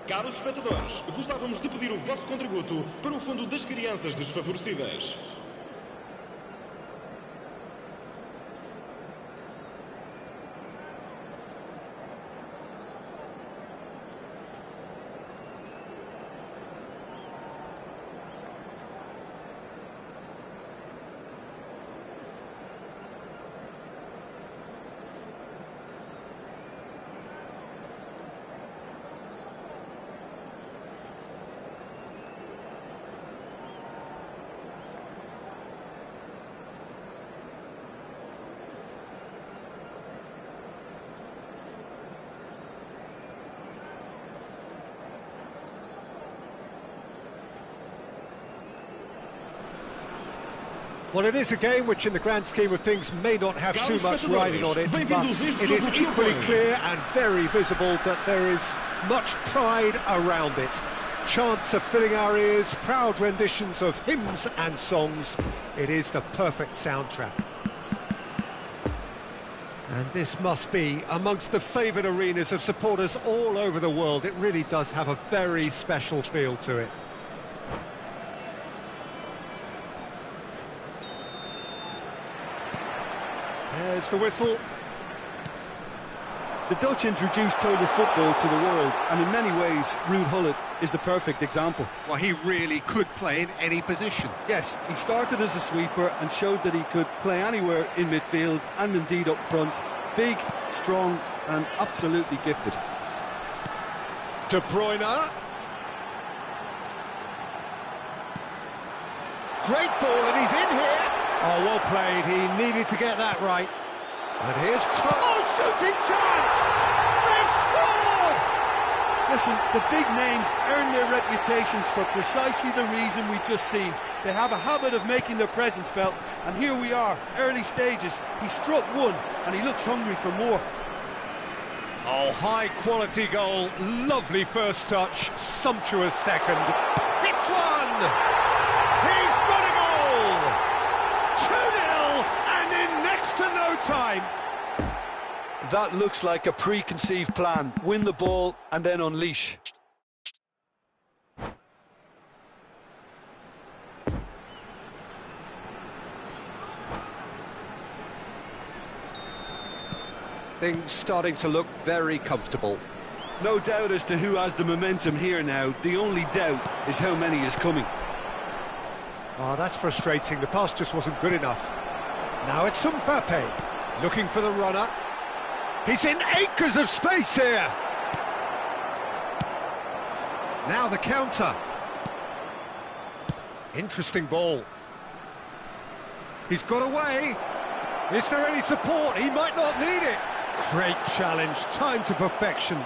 Caros espectadores, gostávamos de pedir o vosso contributo para o Fundo das Crianças Desfavorecidas. Well, it is a game which, in the grand scheme of things, may not have too much riding on it, but it is equally clear and very visible that there is much pride around it. Chants are filling our ears, proud renditions of hymns and songs. It is the perfect soundtrack. And this must be amongst the favoured arenas of supporters all over the world. It really does have a very special feel to it. There's the whistle. The Dutch introduced total football to the world, and in many ways, Ruud Gullit is the perfect example. Well, he really could play in any position. Yes, he started as a sweeper and showed that he could play anywhere in midfield and indeed up front. Big, strong, and absolutely gifted. De Bruyne. Great ball, and he's in here. Oh, well played. He needed to get that right. And here's shooting chance! They've scored! Listen, the big names earn their reputations for precisely the reason we've just seen. They have a habit of making their presence felt, and here we are, early stages. He struck one, and he looks hungry for more. Oh, high-quality goal. Lovely first touch. Sumptuous second. Hits one! He's got a goal! 2-0, and in next to no time. That looks like a preconceived plan. Win the ball and then unleash. Things starting to look very comfortable. No doubt as to who has the momentum here now. The only doubt is how many is coming. Oh, that's frustrating. The pass just wasn't good enough. Now it's Mbappe, looking for the runner. He's in acres of space here. Now the counter. Interesting ball. He's got away. Is there any support? He might not need it. Great challenge, time to perfection.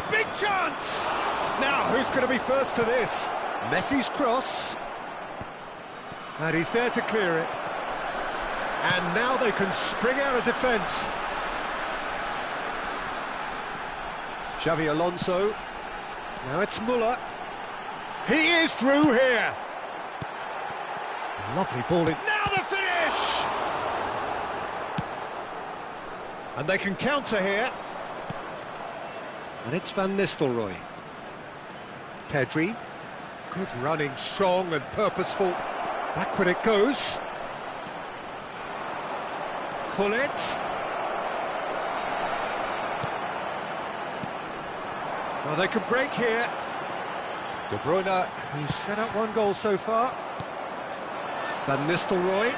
Big chance! Now, who's going to be first to this? Messi's cross. And he's there to clear it. And now they can spring out of defence. Xavi Alonso. Now it's Muller. He is through here. Lovely ball in. Now the finish! And they can counter here. And it's Van Nistelrooy. Pedri. Good running, strong and purposeful. Backward it goes. Gullit. Well, they could break here. De Bruyne, who's set up one goal so far. Van Nistelrooy.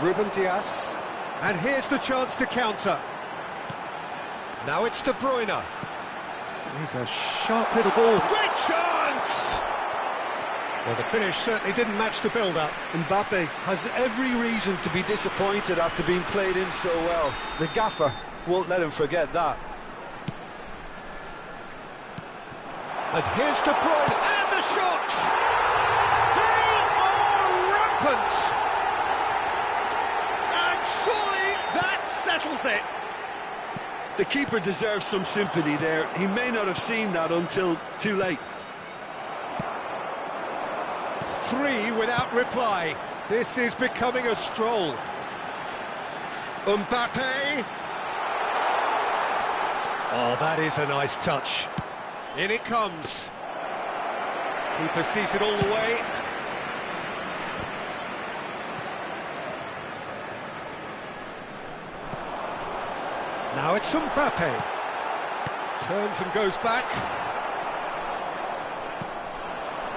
Ruben Dias. And here's the chance to counter. Now it's De Bruyne. Here's a sharp little ball. Great chance! Well, the finish certainly didn't match the build-up. Mbappe has every reason to be disappointed after being played in so well. The gaffer won't let him forget that. And here's De Bruyne, and the shots! They are rampant! And surely that settles it. The keeper deserves some sympathy there. He may not have seen that until too late. 3 without reply. This is becoming a stroll. Mbappe. Oh, that is a nice touch. In it comes. Keeper sees it all the way. Now it's Mbappe. Turns and goes back.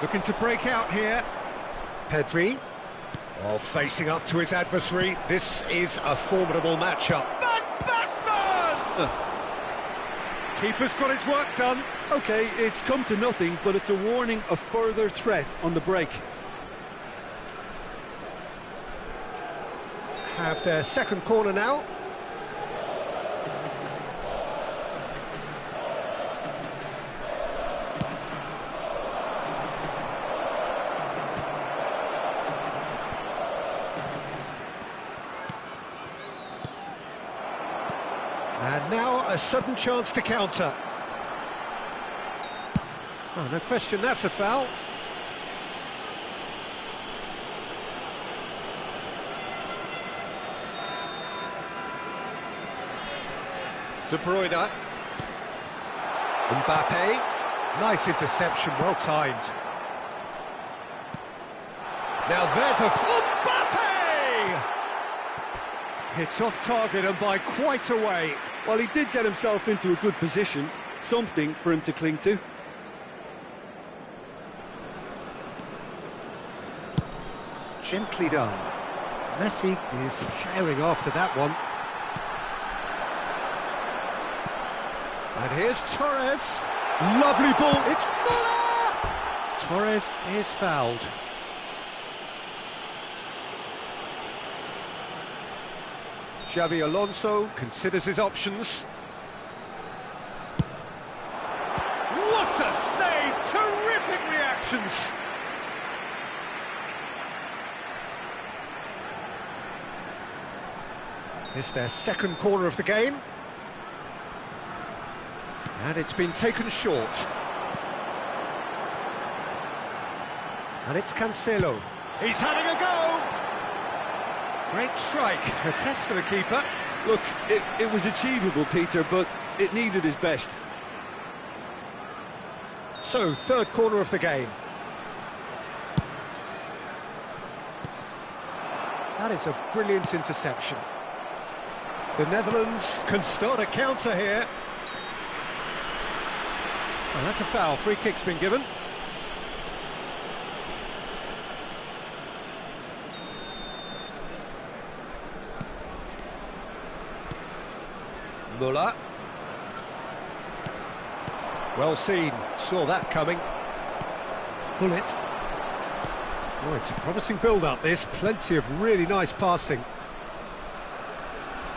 Looking to break out here. Pedri. Oh, facing up to his adversary. This is a formidable matchup. Van Basten! Keeper's got his work done. OK, it's come to nothing, but it's a warning of further threat on the break. Have their second corner now. And now a sudden chance to counter. Oh, no question, that's a foul. De Bruyne. Mbappe. Nice interception, well timed. Now there's a... Mbappe! It's off target and by quite a way. Well, he did get himself into a good position, something for him to cling to. Gently done. Messi is herring after that one. And here's Torres. Lovely ball. It's Muller! Torres is fouled. Xabi Alonso considers his options. What a save! Terrific reactions! It's their second corner of the game. And it's been taken short. And it's Cancelo. He's having a go! Great strike, a test for the keeper. Look, it was achievable, Peter, but it needed his best. So, third corner of the game. That is a brilliant interception. The Netherlands can start a counter here. Oh, that's a foul. Free kick's been given. Muller. Well seen. Saw that coming. Bullet. Oh, it's a promising build-up, this. Plenty of really nice passing.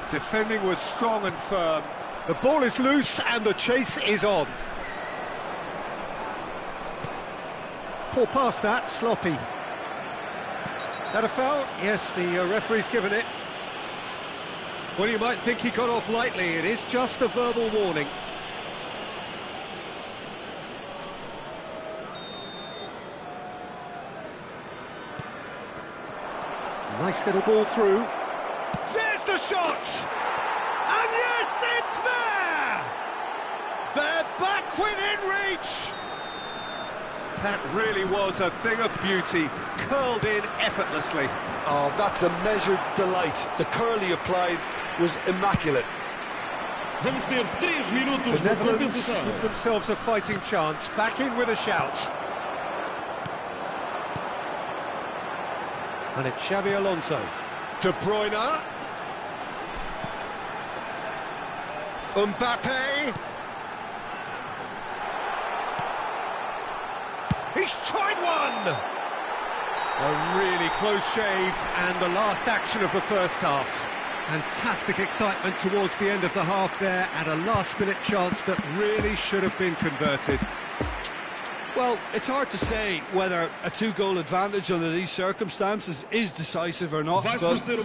Defending was strong and firm. The ball is loose and the chase is on. Poor pass that, sloppy. That a foul? Yes, the referee's given it. Well, you might think he got off lightly. It is just a verbal warning. Nice little ball through. There's the shot! And yes, it's there! They're back within reach! That really was a thing of beauty, curled in effortlessly. Oh, that's a measured delight. The curl he applied was immaculate. Vamos ter 3 minutos the Netherlands give themselves a fighting chance, back in with a shout. And it's Xabi Alonso. De Bruyne. Mbappe. He's tried one! A really close shave, and the last action of the first half. Fantastic excitement towards the end of the half there, and a last-minute chance that really should have been converted. Well, it's hard to say whether a two-goal advantage under these circumstances is decisive or not, but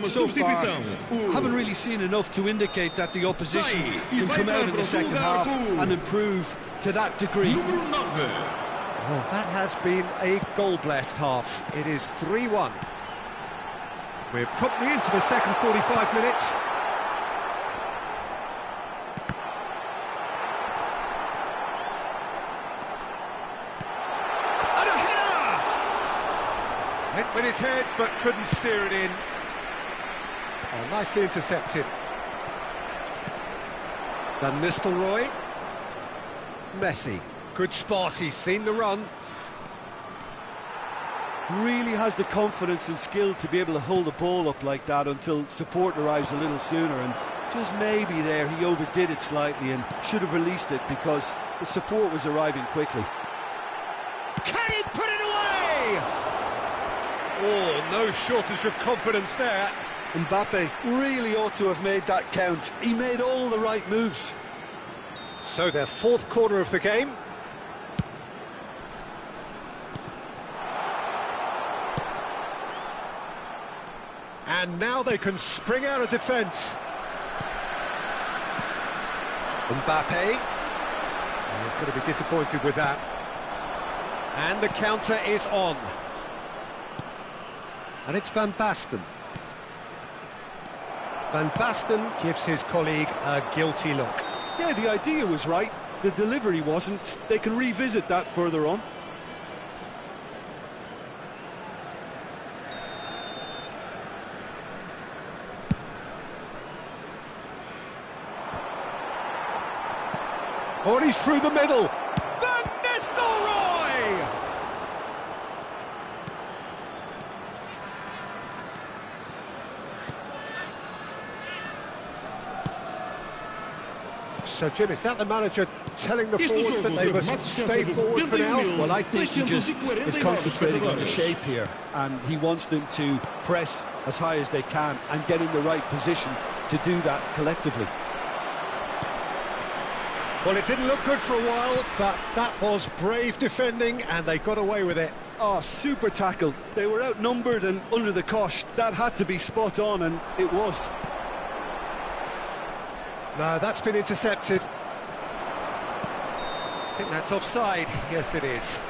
so far, haven't really seen enough to indicate that the opposition can come out in the second half and improve to that degree. Well, that has been a goal-blessed half. It is 3-1. We're promptly into the second 45 minutes. And a header! Hit with his head, but couldn't steer it in. Oh, nicely intercepted. Van Nistelrooy. Messi. Good spot, he's seen the run. Really has the confidence and skill to be able to hold the ball up like that until support arrives a little sooner, and just maybe there he overdid it slightly and should have released it because the support was arriving quickly. Can he put it away? Oh, no shortage of confidence there. Mbappe really ought to have made that count. He made all the right moves. So their fourth corner of the game. And now they can spring out of defence. Mbappe. He's going to be disappointed with that. And the counter is on. And it's Van Basten. Van Basten gives his colleague a guilty look. Yeah, the idea was right. The delivery wasn't. They can revisit that further on. Oh, and he's through the middle. Van Nistelrooy! So, Jim, is that the manager telling the forwards that they must stay forward for now? Well, I think he just is concentrating on the shape here, and he wants them to press as high as they can and get in the right position to do that collectively. Well, it didn't look good for a while, but that was brave defending, and they got away with it. Oh, super tackle. They were outnumbered and under the cosh. That had to be spot on, and it was. No, that's been intercepted. I think that's offside. Yes, it is.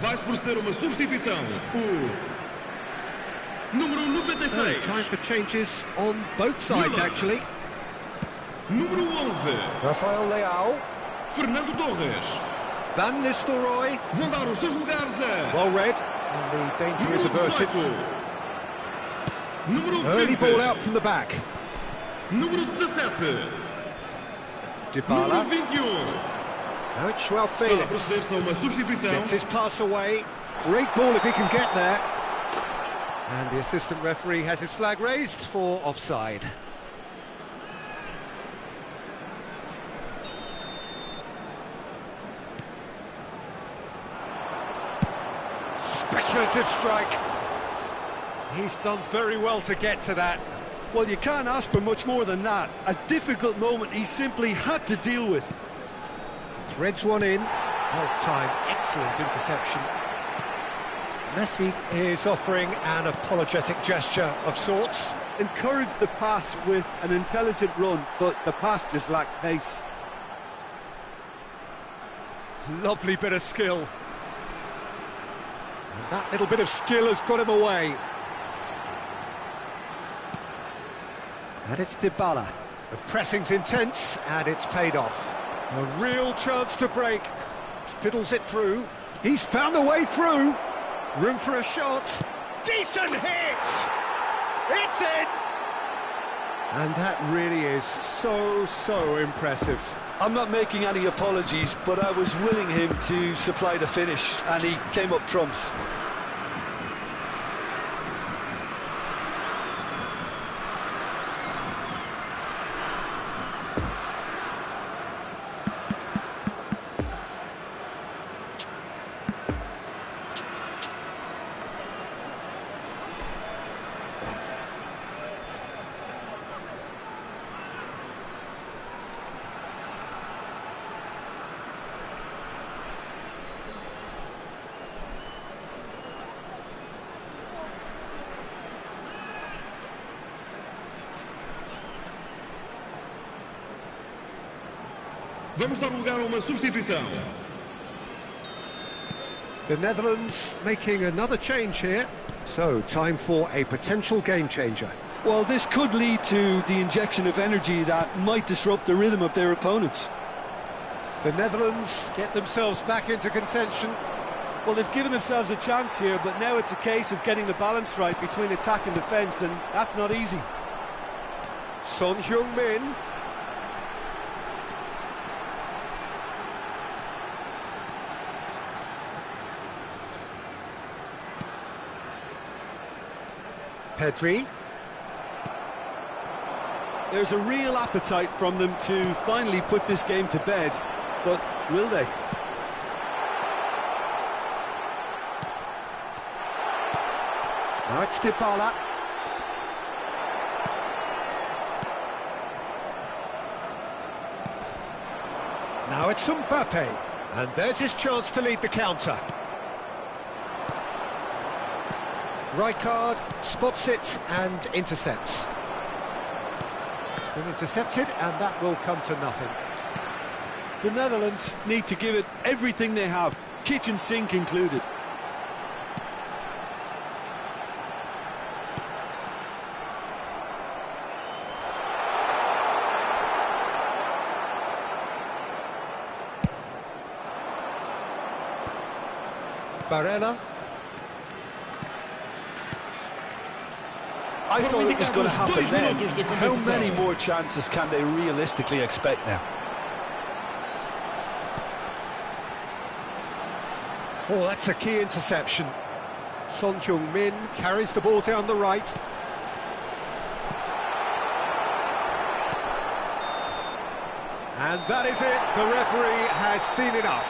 Vai-se proceder uma substituição. O número 96. So, time for changes on both sides, actually. Número 11. Rafael Leao. Fernando Torres. Van Nistelrooy. Vão dar os seus lugares a... Well read, and the danger is averted. Número 20. Early ball out from the back. Número 17. Dybala. Número 21. Now it's João Está a Felix. proceder-se a uma substituição. Gets his pass away. Great ball if he can get there. And the assistant referee has his flag raised for offside. Speculative strike. He's done very well to get to that. Well, you can't ask for much more than that. A difficult moment he simply had to deal with. Threads one in. Well timed, excellent interception. Messi is offering an apologetic gesture of sorts. Encouraged the pass with an intelligent run, but the pass just lacked pace. Lovely bit of skill. And that little bit of skill has got him away. And it's Dybala. The pressing's intense, and it's paid off. A real chance to break. Fiddles it through. He's found a way through. Room for a shot. decent hit! It's in! And that really is so impressive. I'm not making any apologies, but I was willing him to supply the finish, and he came up trumps. Vamos dar lugar a uma substituição. The Netherlands making another change here. So, time for a potential game changer. Well, this could lead to the injection of energy that might disrupt the rhythm of their opponents. The Netherlands get themselves back into contention. Well, they've given themselves a chance here, but now it's a case of getting the balance right between attack and defence, and that's not easy. Son Heung-min. Pedri. There's a real appetite from them to finally put this game to bed, but will they? Now it's Dybala. Now it's Mbappe. And there's his chance to lead the counter. Rijkaard spots it and intercepts. It's been intercepted, and that will come to nothing. The Netherlands need to give it everything they have, kitchen sink included. Barella. I thought it was going to happen then. How many more chances can they realistically expect now? Oh, that's a key interception. Son Heung-min carries the ball down the right. And that is it. The referee has seen enough.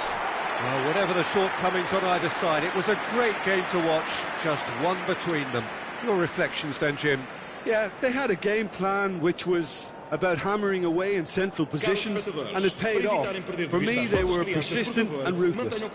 Well, whatever the shortcomings on either side, it was a great game to watch, just one between them. Your reflections then, Jim? Yeah, they had a game plan which was about hammering away in central positions, and it paid off. For me, they were persistent and ruthless.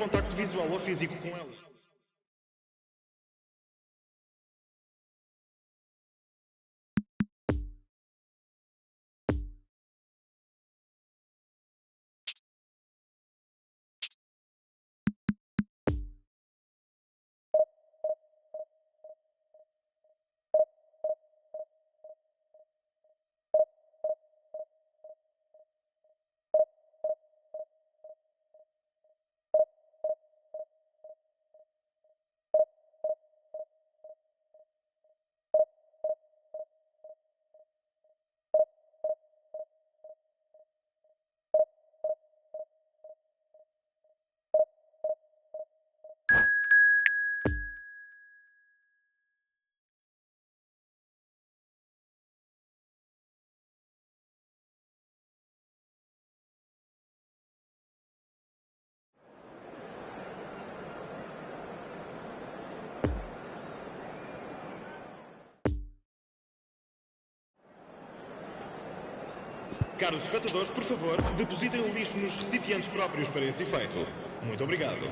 Caros espectadores, por favor, depositem o lixo nos recipientes próprios para esse efeito. Muito obrigado.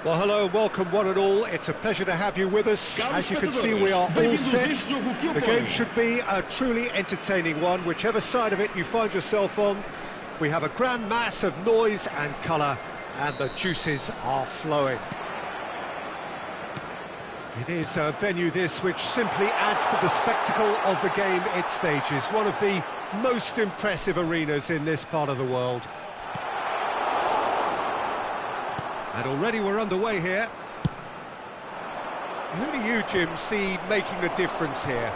Well, hello and welcome one and all. It's a pleasure to have you with us. As you can see, we are all set. The game should be a truly entertaining one, whichever side of it you find yourself on. We have a grand mass of noise and colour, and the juices are flowing. It is a venue, this, which simply adds to the spectacle of the game it stages. One of the most impressive arenas in this part of the world. And already we're underway here. Who do you, Jim, see making the difference here?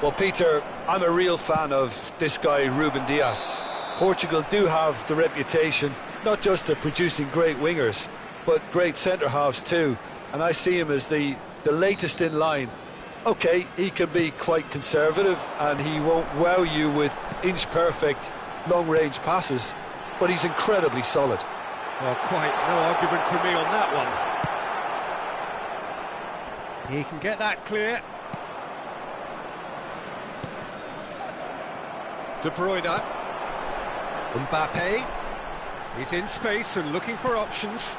Well, Peter, I'm a real fan of this guy, Ruben Dias. Portugal do have the reputation, not just of producing great wingers, but great centre-halves too. And I see him as the latest in line. Okay, he can be quite conservative and he won't wow you with inch-perfect long-range passes, but he's incredibly solid. Well, quite no argument for me on that one. He can get that clear. De Bruyne. Mbappe. He's in space and looking for options.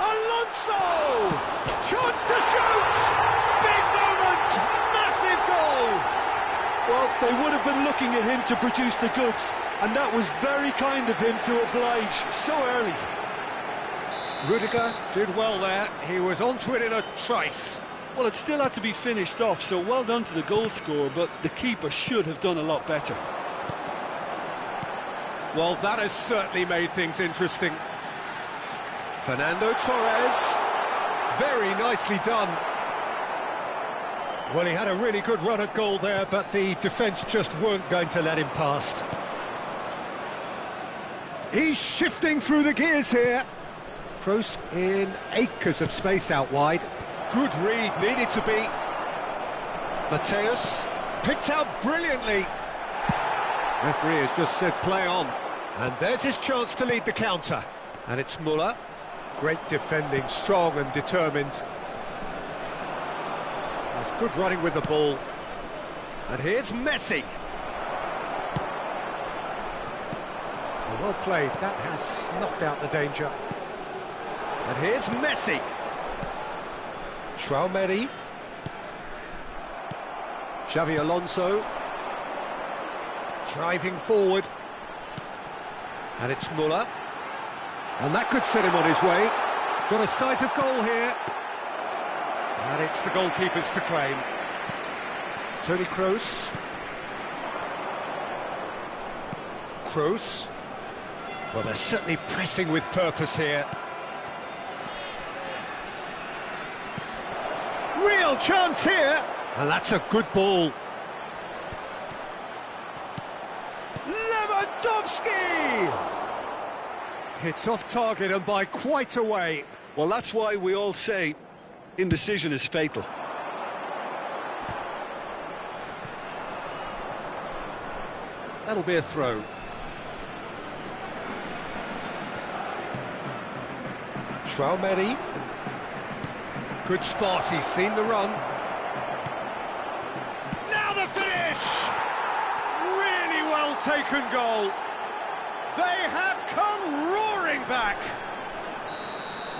Alonso! Chance to shoot! Big moment! Massive goal! Well, they would have been looking at him to produce the goods, and that was very kind of him to oblige so early. Rudiger did well there. He was onto it in a trice. Well, it still had to be finished off, so well done to the goal scorer, but the keeper should have done a lot better. Well, that has certainly made things interesting. Fernando Torres. Very nicely done. Well, he had a really good run at goal there, but the defence just weren't going to let him past. He's shifting through the gears here. Kroos in acres of space out wide. Good read, needed to be. Mateus picked out brilliantly. Referee has just said play on. And there's his chance to lead the counter. And it's Muller. Great defending, strong and determined. That's good running with the ball. And here's Messi. Well played, that has snuffed out the danger. And here's Messi. Traoré. Xavi Alonso. Driving forward. And it's Muller. And that could set him on his way. Got a sight of goal here. And it's the goalkeepers to claim. Toni Kroos. Kroos. Well, they're certainly pressing with purpose here. Real chance here. And that's a good ball. Lewandowski! It's off target and by quite a way. Well, that's why we all say indecision is fatal. That'll be a throw. Traoré. Good spot, he's seen the run. Now the finish! Really well taken goal. They have come roaring back.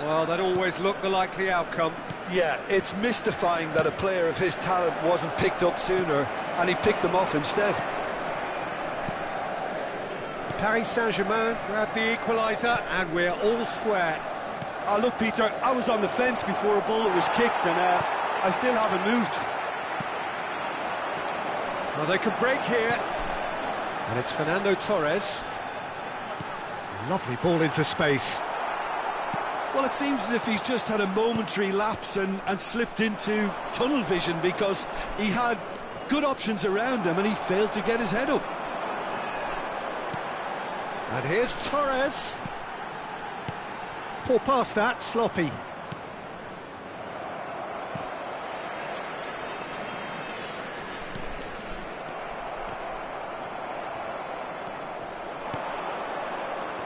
Well, that always looked the likely outcome. Yeah, it's mystifying that a player of his talent wasn't picked up sooner, and he picked them off instead. Paris Saint-Germain grabbed the equaliser, and we're all square. Oh, look, Peter, I was on the fence before a ball was kicked, and I still haven't moved. Well, they could break here. And it's Fernando Torres. Lovely ball into space. Well, it seems as if he's just had a momentary lapse and slipped into tunnel vision, because he had good options around him and he failed to get his head up. And here's Torres. Poor past that, sloppy.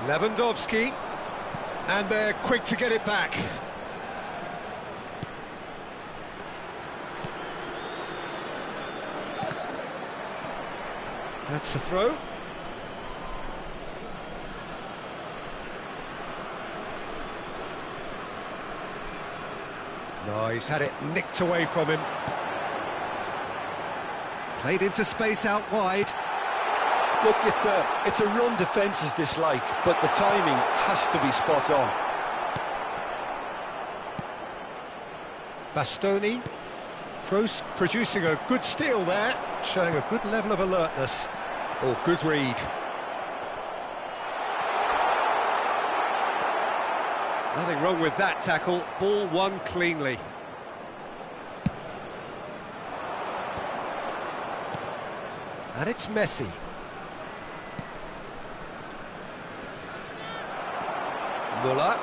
Lewandowski, and they're quick to get it back. That's the throw. Oh, he's had it nicked away from him. Played into space out wide. Look, it's a run defence is dislike, but the timing has to be spot on. Bastoni. Kroos producing a good steal there, showing a good level of alertness. Oh, good read. Nothing wrong with that tackle. Ball won cleanly. And it's Messi. Muller.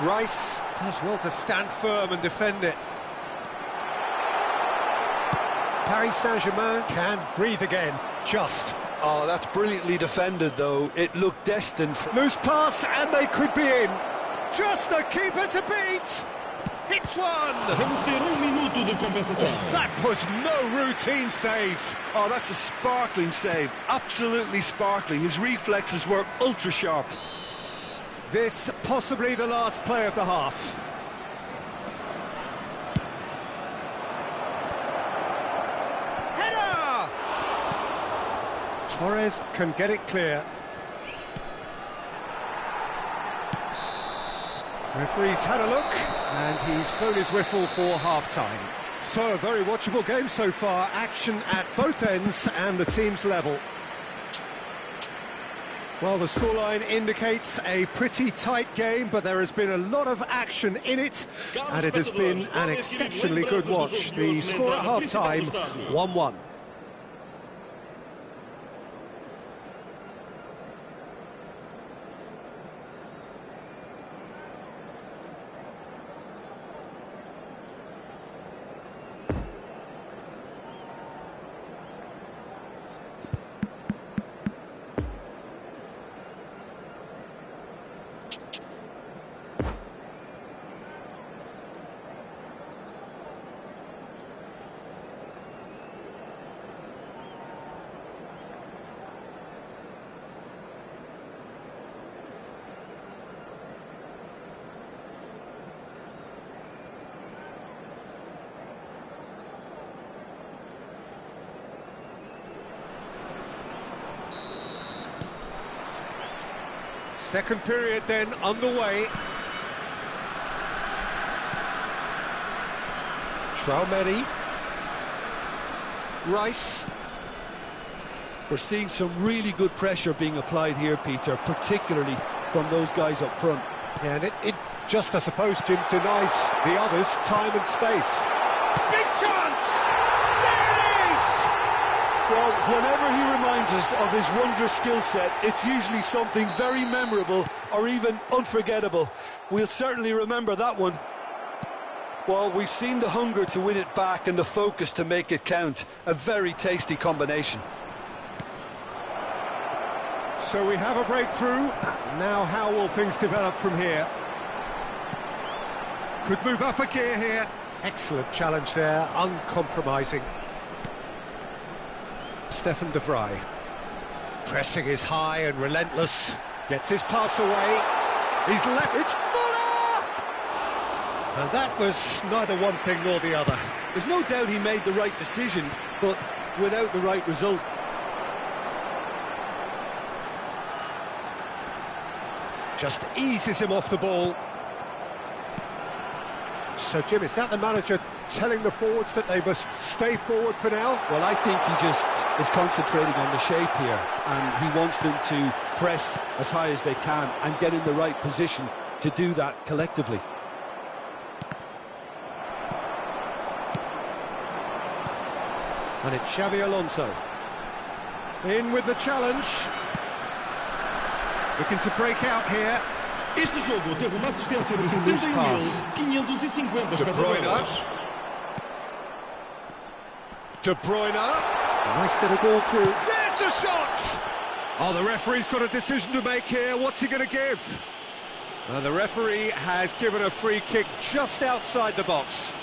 Rice does well to stand firm and defend it. Paris Saint-Germain can breathe again, just. Oh, that's brilliantly defended, though. It looked destined for... Loose pass, and they could be in. Just the keeper to beat. Hits one. Vamos ter minuto de compensação. That was no routine save. Oh, that's a sparkling save. Absolutely sparkling. His reflexes were ultra sharp. This possibly the last play of the half. Header! Torres can get it clear. Referee's had a look, and he's blown his whistle for half-time. So, a very watchable game so far. Action at both ends and the team's level. Well, the scoreline indicates a pretty tight game, but there has been a lot of action in it, and it has been an exceptionally good watch. The score at half-time, 1-1. Second period then underway. Traumeri. Rice. We're seeing some really good pressure being applied here, Peter, particularly from those guys up front. Yeah, and it just, I suppose, Jim, denies the others time and space. Big chance! There it is! Well, whenever he reminds us of his wondrous skill set, it's usually something very memorable or even unforgettable. We'll certainly remember that one. Well, we've seen the hunger to win it back and the focus to make it count. A very tasty combination. So we have a breakthrough. Now how will things develop from here? Could move up a gear here. Excellent challenge there, uncompromising. Stefan de Vrij. Pressing is high and relentless. Gets his pass away. He's left. It's Muller! And that was neither one thing nor the other. There's no doubt he made the right decision, but without the right result. Just eases him off the ball. So, Jim, is that the manager telling the forwards that they must stay forward for now? Well, I think he just is concentrating on the shape here, and he wants them to press as high as they can and get in the right position to do that collectively. And it's Xabi Alonso. In with the challenge. Looking to break out here. Este jogo teve uma assistência de 71.550 espectadores. De Bruyne. Nice little ball through. There's the shot! Oh, the referee's got a decision to make here. What's he going to give? Well, the referee has given a free kick just outside the box.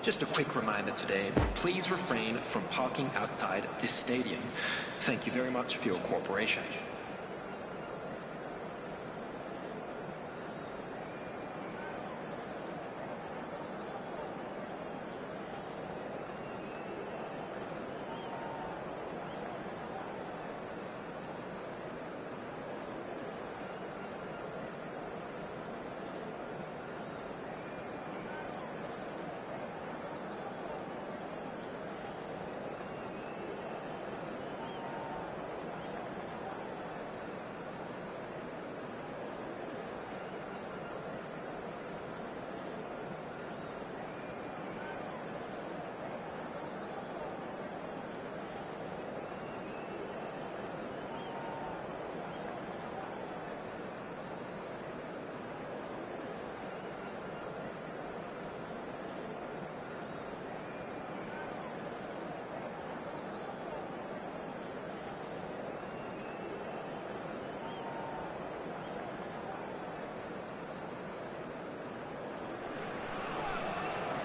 Just a quick reminder today, please refrain from parking outside this stadium. Thank you very much for your cooperation.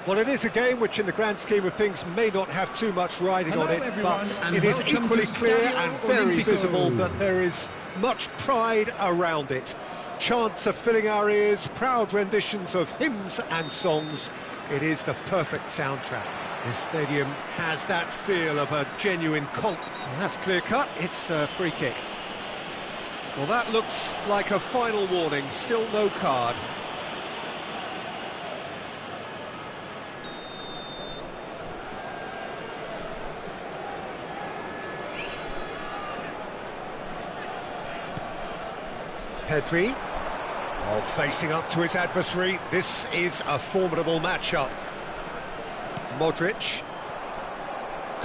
Well, it is a game which in the grand scheme of things may not have too much riding on it, but it is equally clear and very visible that there is much pride around it. Chants are filling our ears, proud renditions of hymns and songs. It is the perfect soundtrack. This stadium has that feel of a genuine cult. That's clear-cut, it's a free kick. Well, that looks like a final warning, still no card. Pedri, facing up to his adversary. This is a formidable matchup. Modric,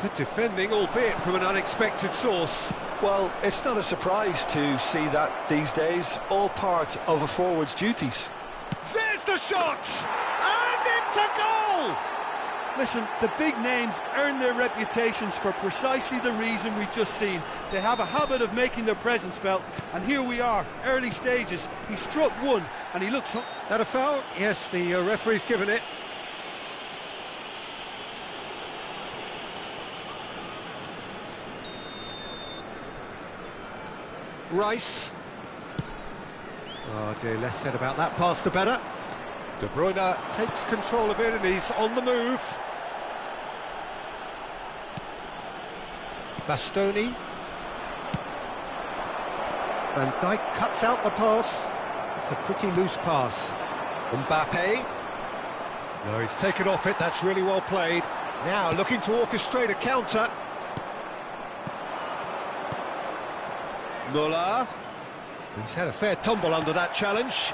good defending, albeit from an unexpected source. Well, it's not a surprise to see that these days, all part of a forward's duties. There's the shot, and it's a goal! Listen, the big names earn their reputations for precisely the reason we've just seen. They have a habit of making their presence felt, and here we are, early stages. He struck one, and he looks... That a foul? Yes, the referee's given it. Rice. Oh dear, less said about that pass the better. De Bruyne takes control of it and he's on the move. Bastoni. Van Dijk cuts out the pass. It's a pretty loose pass. Mbappe. No, he's taken off it, that's really well played. Now looking to orchestrate a counter. Muller. He's had a fair tumble under that challenge.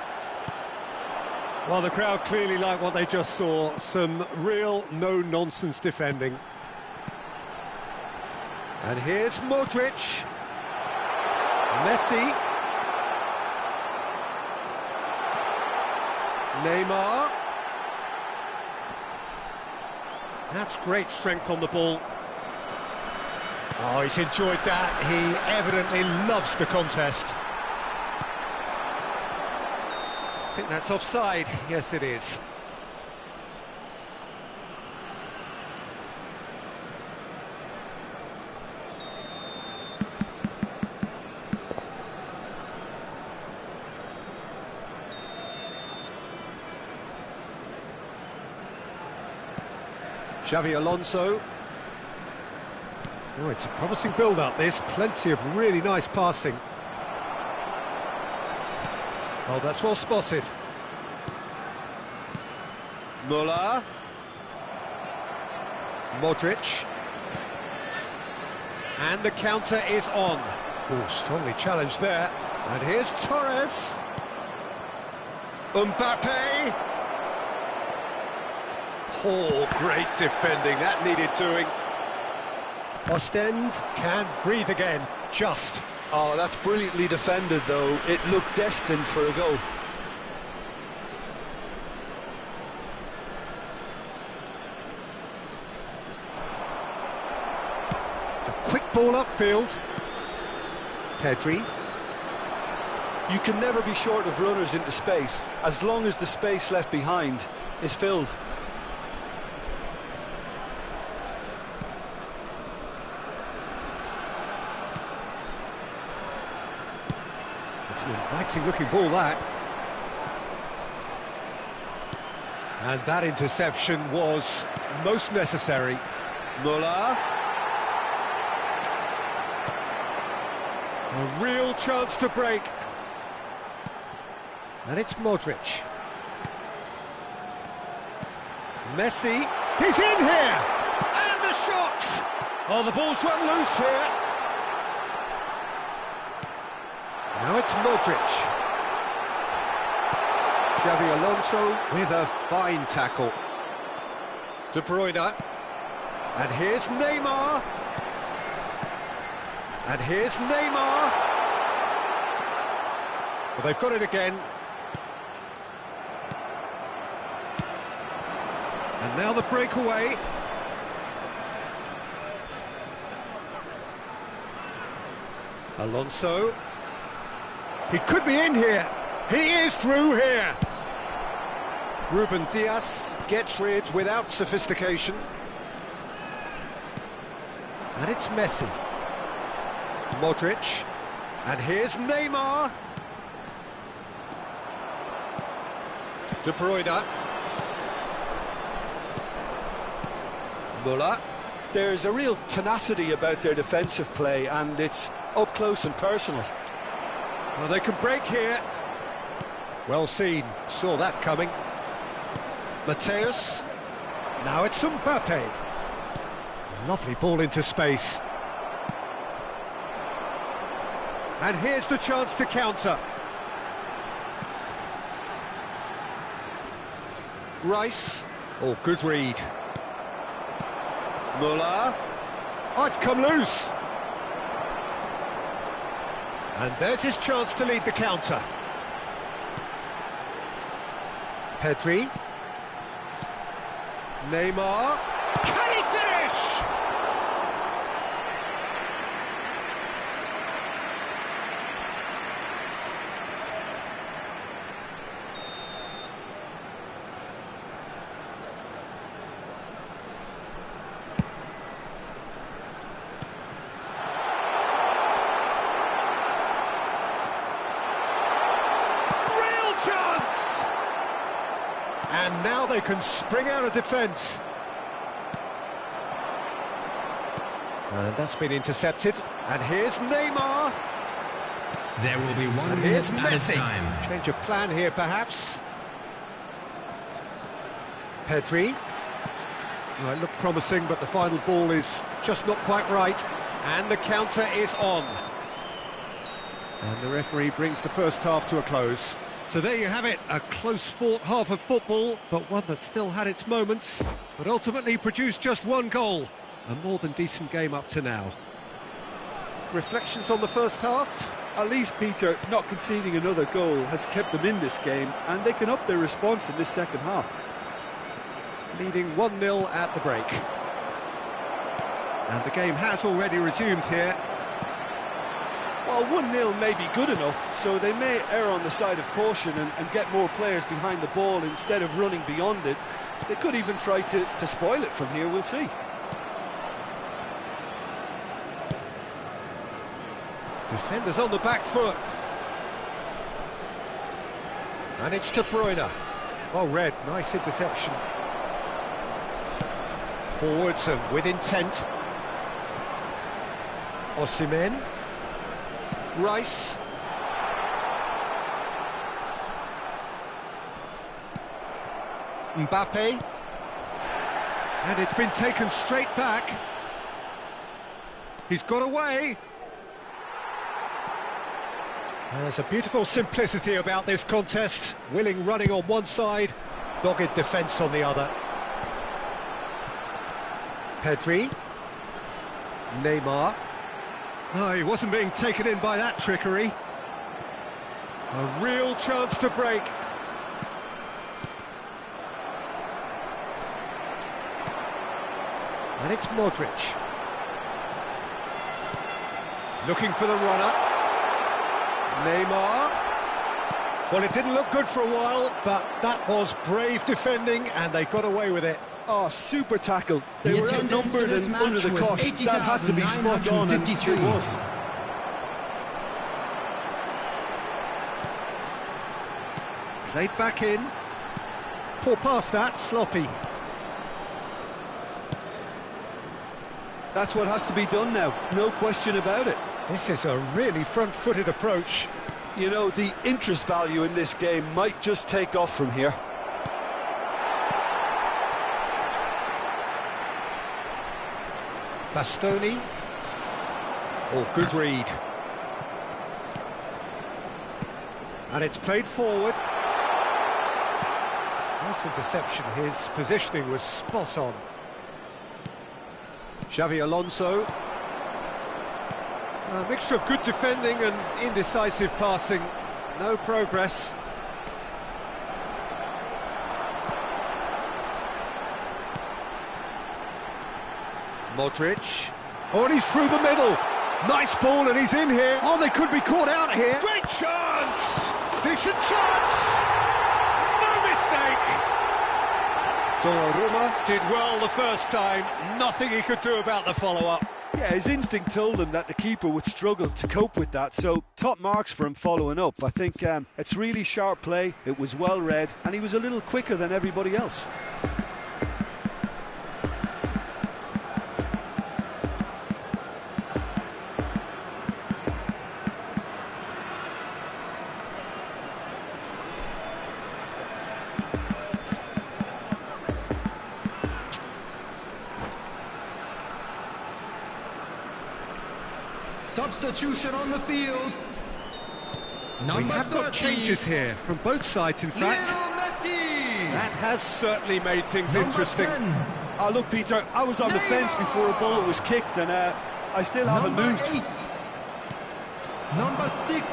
Well, the crowd clearly like what they just saw. Some real no-nonsense defending. And here's Modric. Messi. Neymar. That's great strength on the ball. Oh, he's enjoyed that. He evidently loves the contest. I think that's offside. Yes, it is. Xavi Alonso. Oh, it's a promising build-up, this. Plenty of really nice passing. Oh, that's well spotted. Muller. Modric. And the counter is on. Oh, strongly challenged there. And here's Torres. Mbappe. Oh, great defending. That needed doing. Ostend can breathe again. Just. Oh, that's brilliantly defended, though. It looked destined for a goal. It's a quick ball upfield. Pedri. You can never be short of runners into space, as long as the space left behind is filled. It's an inviting looking ball, that. And that interception was most necessary. Muller. A real chance to break. And it's Modric. Messi. He's in here! And the shot! Oh, the ball's run loose here. Now it's Modric. Xabi Alonso with a fine tackle. De Bruyne. And here's Neymar. And here's Neymar. Well, they've got it again. And now the breakaway. Alonso. He could be in here. He is through here. Ruben Dias gets rid without sophistication. And it's Messi. Modric. And here's Neymar. De Bruyne. Muller. There's a real tenacity about their defensive play, and it's up close and personal. Well, they can break here. Well seen, saw that coming. Mateus. Now it's Mbappe. Lovely ball into space. And here's the chance to counter. Rice. Oh, good read. Muller. Oh, it's come loose. And there's his chance to lead the counter. Pedri. Neymar. Can he finish? Chance! And now they can spring out of defence. And that's been intercepted. And here's Neymar. There will be one and here's minute Messi. time. Change of plan here, perhaps. Pedri. Well, it looked promising, but the final ball is just not quite right. And the counter is on. And the referee brings the first half to a close. So there you have it, a close-fought half of football, but one that still had its moments, but ultimately produced just one goal. A more than decent game up to now. Reflections on the first half? At least, Peter, not conceding another goal has kept them in this game, and they can up their response in this second half. Leading 1-0 at the break. And the game has already resumed here. Well, 1-0 may be good enough, so they may err on the side of caution and get more players behind the ball instead of running beyond it. They could even try to spoil it from here, we'll see. Defenders on the back foot. And it's De Bruyne. Well read, nice interception. Forwards and with intent. Osimhen. Rice. Mbappe. And it's been taken straight back. He's got away. And there's a beautiful simplicity about this contest. Willing running on one side, dogged defence on the other. Pedri. Neymar. Oh, he wasn't being taken in by that trickery. A real chance to break. And it's Modric. Looking for the runner. Neymar. Well, it didn't look good for a while, but that was brave defending, and they got away with it. Oh, super tackle. They were outnumbered and under the cosh. That had to be spot on, and it was. Played back in. Poor pass that, sloppy. That's what has to be done now, no question about it. This is a really front-footed approach. You know, the interest value in this game might just take off from here. Bastoni. Oh, good read. And it's played forward. Nice interception, his positioning was spot on. Xavi Alonso. A mixture of good defending and indecisive passing. No progress. Modric. Oh, and he's through the middle. Nice ball, and he's in here. Oh, they could be caught out here. Great chance! Decent chance! No mistake! Donnarumma did well the first time. Nothing he could do about the follow-up. Yeah, his instinct told him that the keeper would struggle to cope with that, so top marks for him following up. I think it's really sharp play, it was well read, and he was a little quicker than everybody else. Substitution on the field. We have got changes here from both sides, in fact. That has certainly made things interesting. Oh, look, Peter, I was on the fence before a bullet was kicked, and I still haven't moved. 8. Number 6.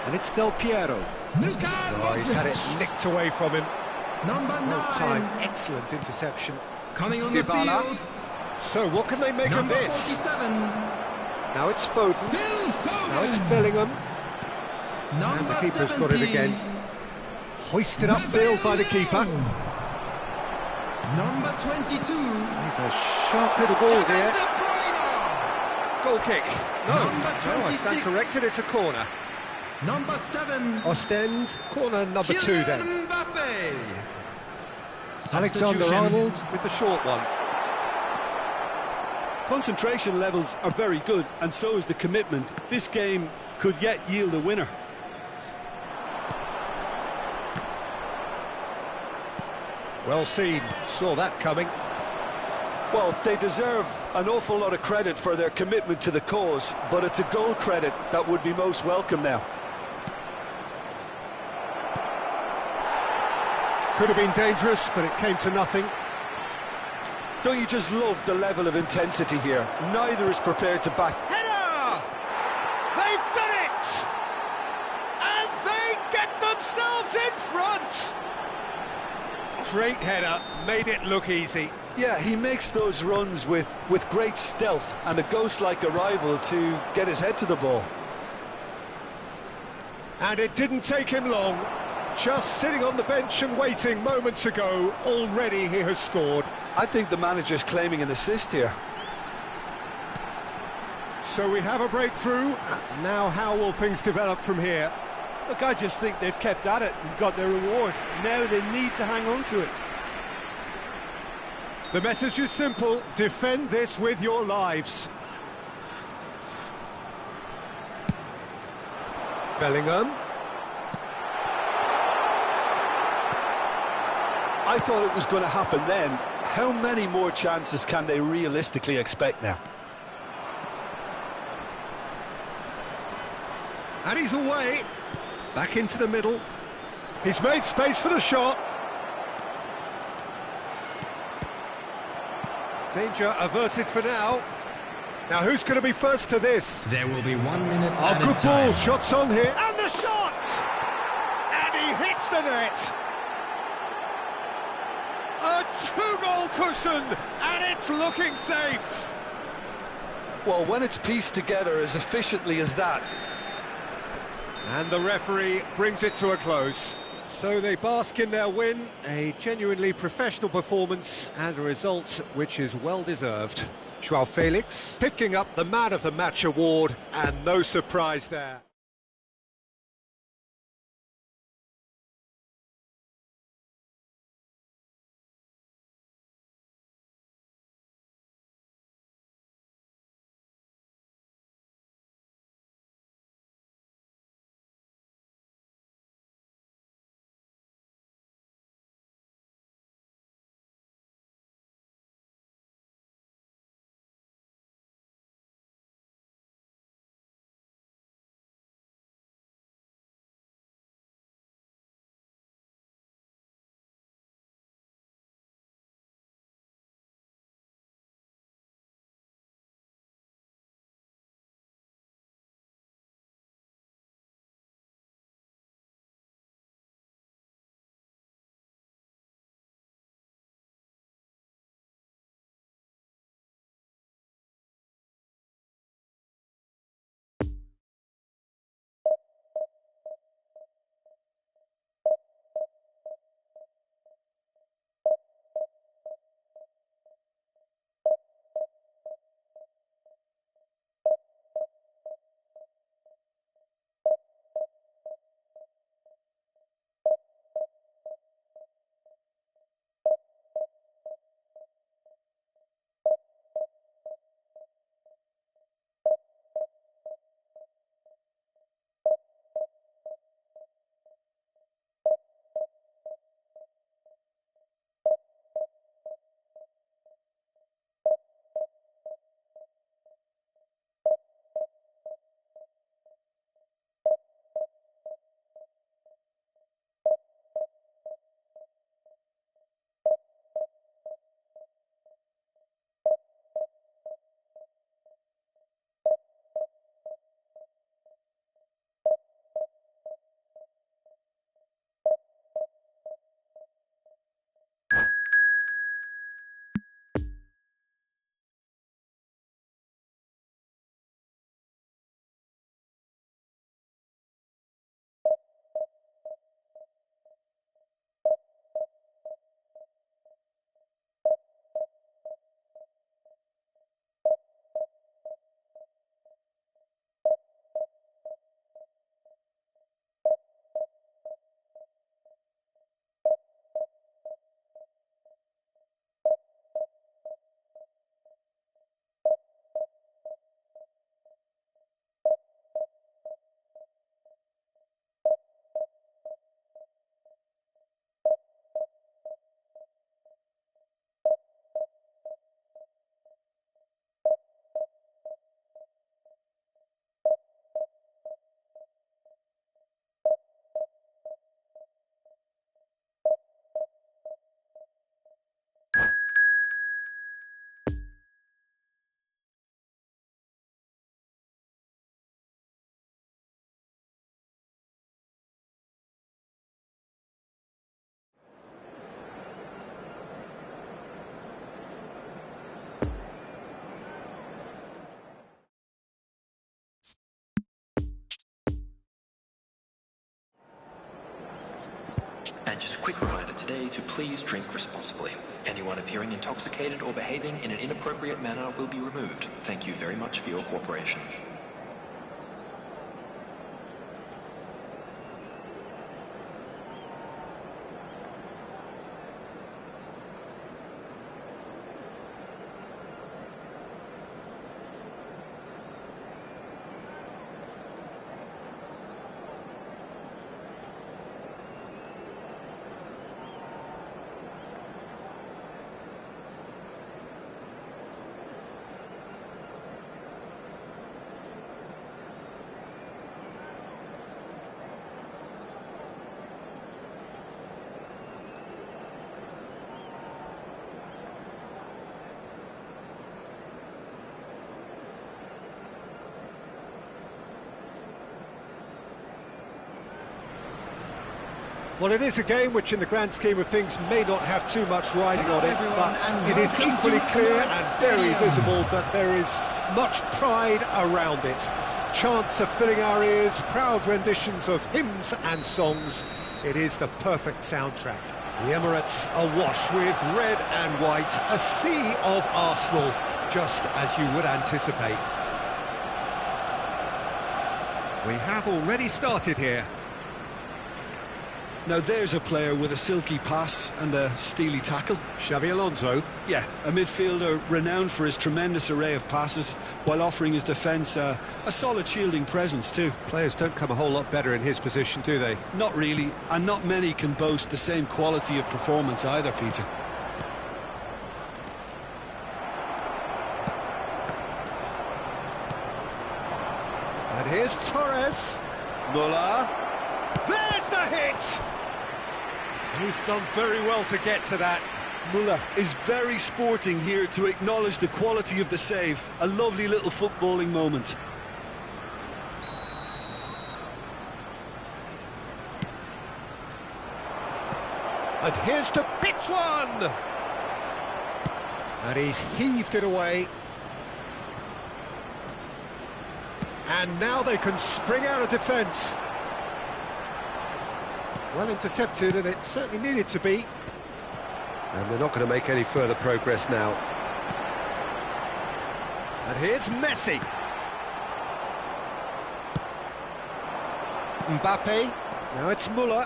And it's Del Piero. Oh, he's had it nicked away from him. Number 9. Well time, excellent interception. Coming on the field. So what can they make Number of this? 47. Now it's Foden. Now it's Bellingham. And the keeper's got it again. Hoisted upfield by the keeper. Number 22. He's a sharp little ball there. Goal kick. No, I stand corrected, it's a corner. Number 7. Ostend, corner number 2 then. Alexander-Arnold with the short one. Concentration levels are very good, and so is the commitment. This game could yet yield a winner. Well seen, saw that coming. Well, they deserve an awful lot of credit for their commitment to the cause, but it's a goal credit that would be most welcome now. Could have been dangerous, but it came to nothing. Don't you just love the level of intensity here? Neither is prepared to back. Header! They've done it! And they get themselves in front! Great header, made it look easy. Yeah, he makes those runs with great stealth and a ghost-like arrival to get his head to the ball. And it didn't take him long. Just sitting on the bench and waiting moments ago, already he has scored. I think the manager's claiming an assist here. So we have a breakthrough. Now how will things develop from here? Look, I just think they've kept at it and got their reward. Now they need to hang on to it. The message is simple: defend this with your lives. Bellingham. I thought it was going to happen then. How many more chances can they realistically expect now? And he's away. Back into the middle. He's made space for the shot. Danger averted for now. Now who's going to be first to this? There will be 1 minute Oh, added good time. ball, shots on here. And the shot! And he hits the net. A 2-goal cushion, and it's looking safe. Well, when it's pieced together as efficiently as that. And the referee brings it to a close. So they bask in their win, a genuinely professional performance and a result which is well deserved. Joao Felix picking up the Man of the Match award, and no surprise there. And just a quick reminder today to please drink responsibly. Anyone appearing intoxicated or behaving in an inappropriate manner will be removed. Thank you very much for your cooperation. Well, it is a game which, in the grand scheme of things, may not have too much riding on it, but it is equally clear and very visible that there is much pride around it. Chants are filling our ears, proud renditions of hymns and songs. It is the perfect soundtrack. The Emirates awash with red and white, a sea of Arsenal, just as you would anticipate. We have already started here. Now there's a player with a silky pass and a steely tackle. Xabi Alonso. Yeah, a midfielder renowned for his tremendous array of passes while offering his defence a solid shielding presence too. Players don't come a whole lot better in his position, do they? Not really, and not many can boast the same quality of performance either, Peter. And here's Torres. Muller. There's the hit! He's done very well to get to that. Muller is very sporting here to acknowledge the quality of the save. A lovely little footballing moment. And here's to hits one! And he's heaved it away. And now they can spring out of defence. Well intercepted, and it certainly needed to be. And they're not going to make any further progress now. And here's Messi. Mbappe. Now it's Muller.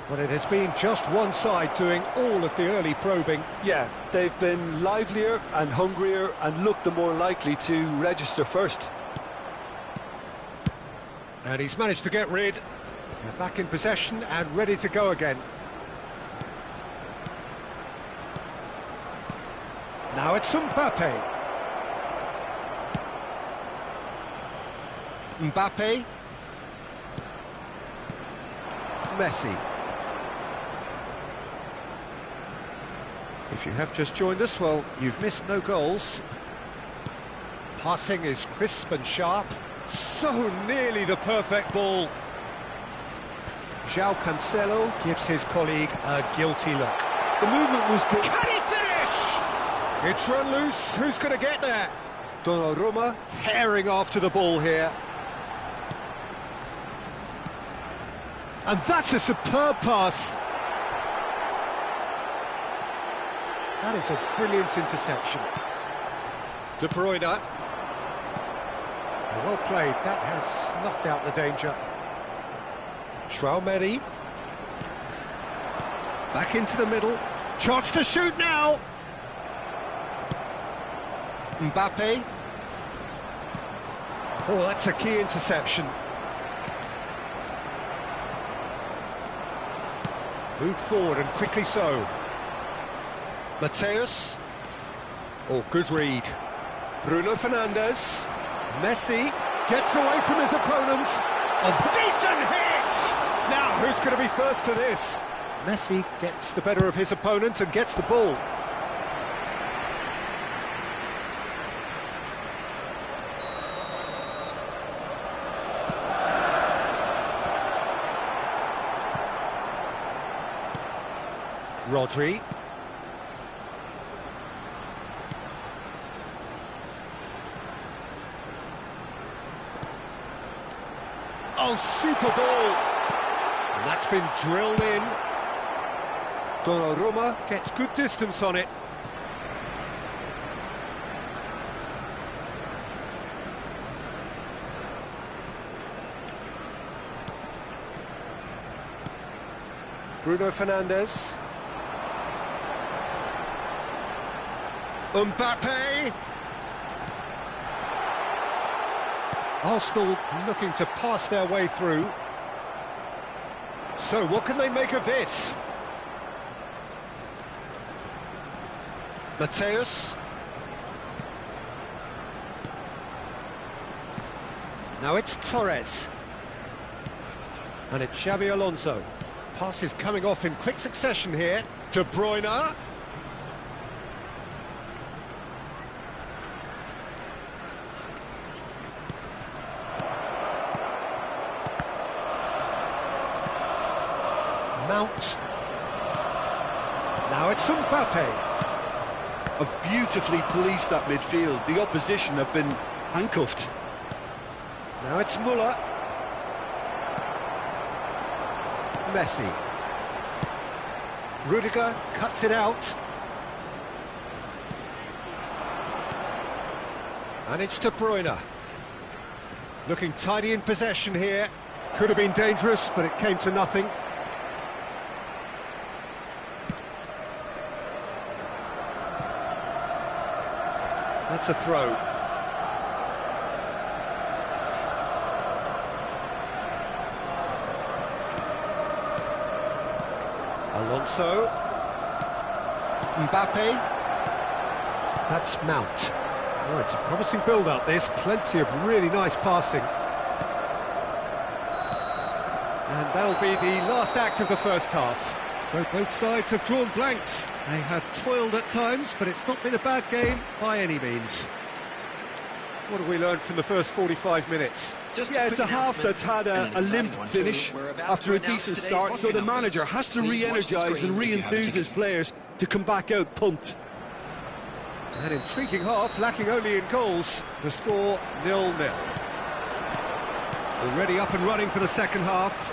But it has been just one side doing all of the early probing. Yeah, they've been livelier and hungrier and looked the more likely to register first. And he's managed to get rid. They're back in possession and ready to go again. Now it's Mbappe. Mbappe. Messi. If you have just joined us, well, you've missed no goals. Passing is crisp and sharp. So nearly the perfect ball. João Cancelo gives his colleague a guilty look. The movement was good. Can he finish? It's run loose. Who's going to get there? Donnarumma herring after the ball here. And that's a superb pass. That is a brilliant interception. De Bruyne. Well played. That has snuffed out the danger. Traoré. Back into the middle. Chance to shoot now. Mbappe. Oh, that's a key interception. Move forward and quickly so. Mateus. Oh, good read. Bruno Fernandes. Messi gets away from his opponent. A decent hit! Now, who's going to be first to this? Messi gets the better of his opponent and gets the ball. Rodri. Oh, super ball! That's been drilled in. Donnarumma gets good distance on it. Bruno Fernandes. Mbappe. Arsenal looking to pass their way through. So what can they make of this? Mateus. Now it's Torres. And it's Xabi Alonso. Passes coming off in quick succession here. De Bruyne. Mount. Now it's Mbappe. Have beautifully policed that midfield. The opposition have been handcuffed. Now it's Müller. Messi. Rudiger cuts it out. And it's De Bruyne. Looking tidy in possession here. Could have been dangerous, but it came to nothing. That's a throw. Alonso. Mbappe. That's Mount. Oh, it's a promising build-up, this. Plenty of really nice passing. And that'll be the last act of the first half. So both sides have drawn blanks. They have toiled at times, but it's not been a bad game by any means. What have we learned from the first 45 minutes? Yeah, it's a half that's had a limp finish after a decent start, so the manager has to re-energise and re-enthuse his players to come back out pumped. An intriguing half, lacking only in goals. The score 0-0. Already up and running for the second half.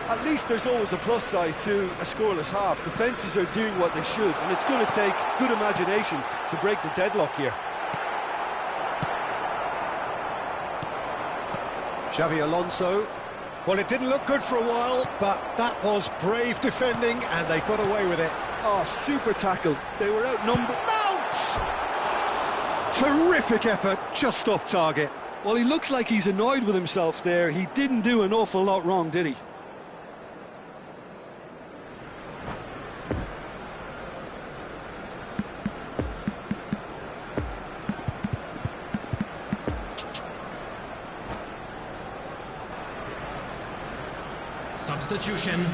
At least there's always a plus side to a scoreless half. Defences are doing what they should, and it's going to take good imagination to break the deadlock here. Xabi Alonso. Well, it didn't look good for a while, but that was brave defending, and they got away with it. Oh, super tackle. They were outnumbered. Mount! Terrific effort, just off target. Well, he looks like he's annoyed with himself there. He didn't do an awful lot wrong, did he? Substitution.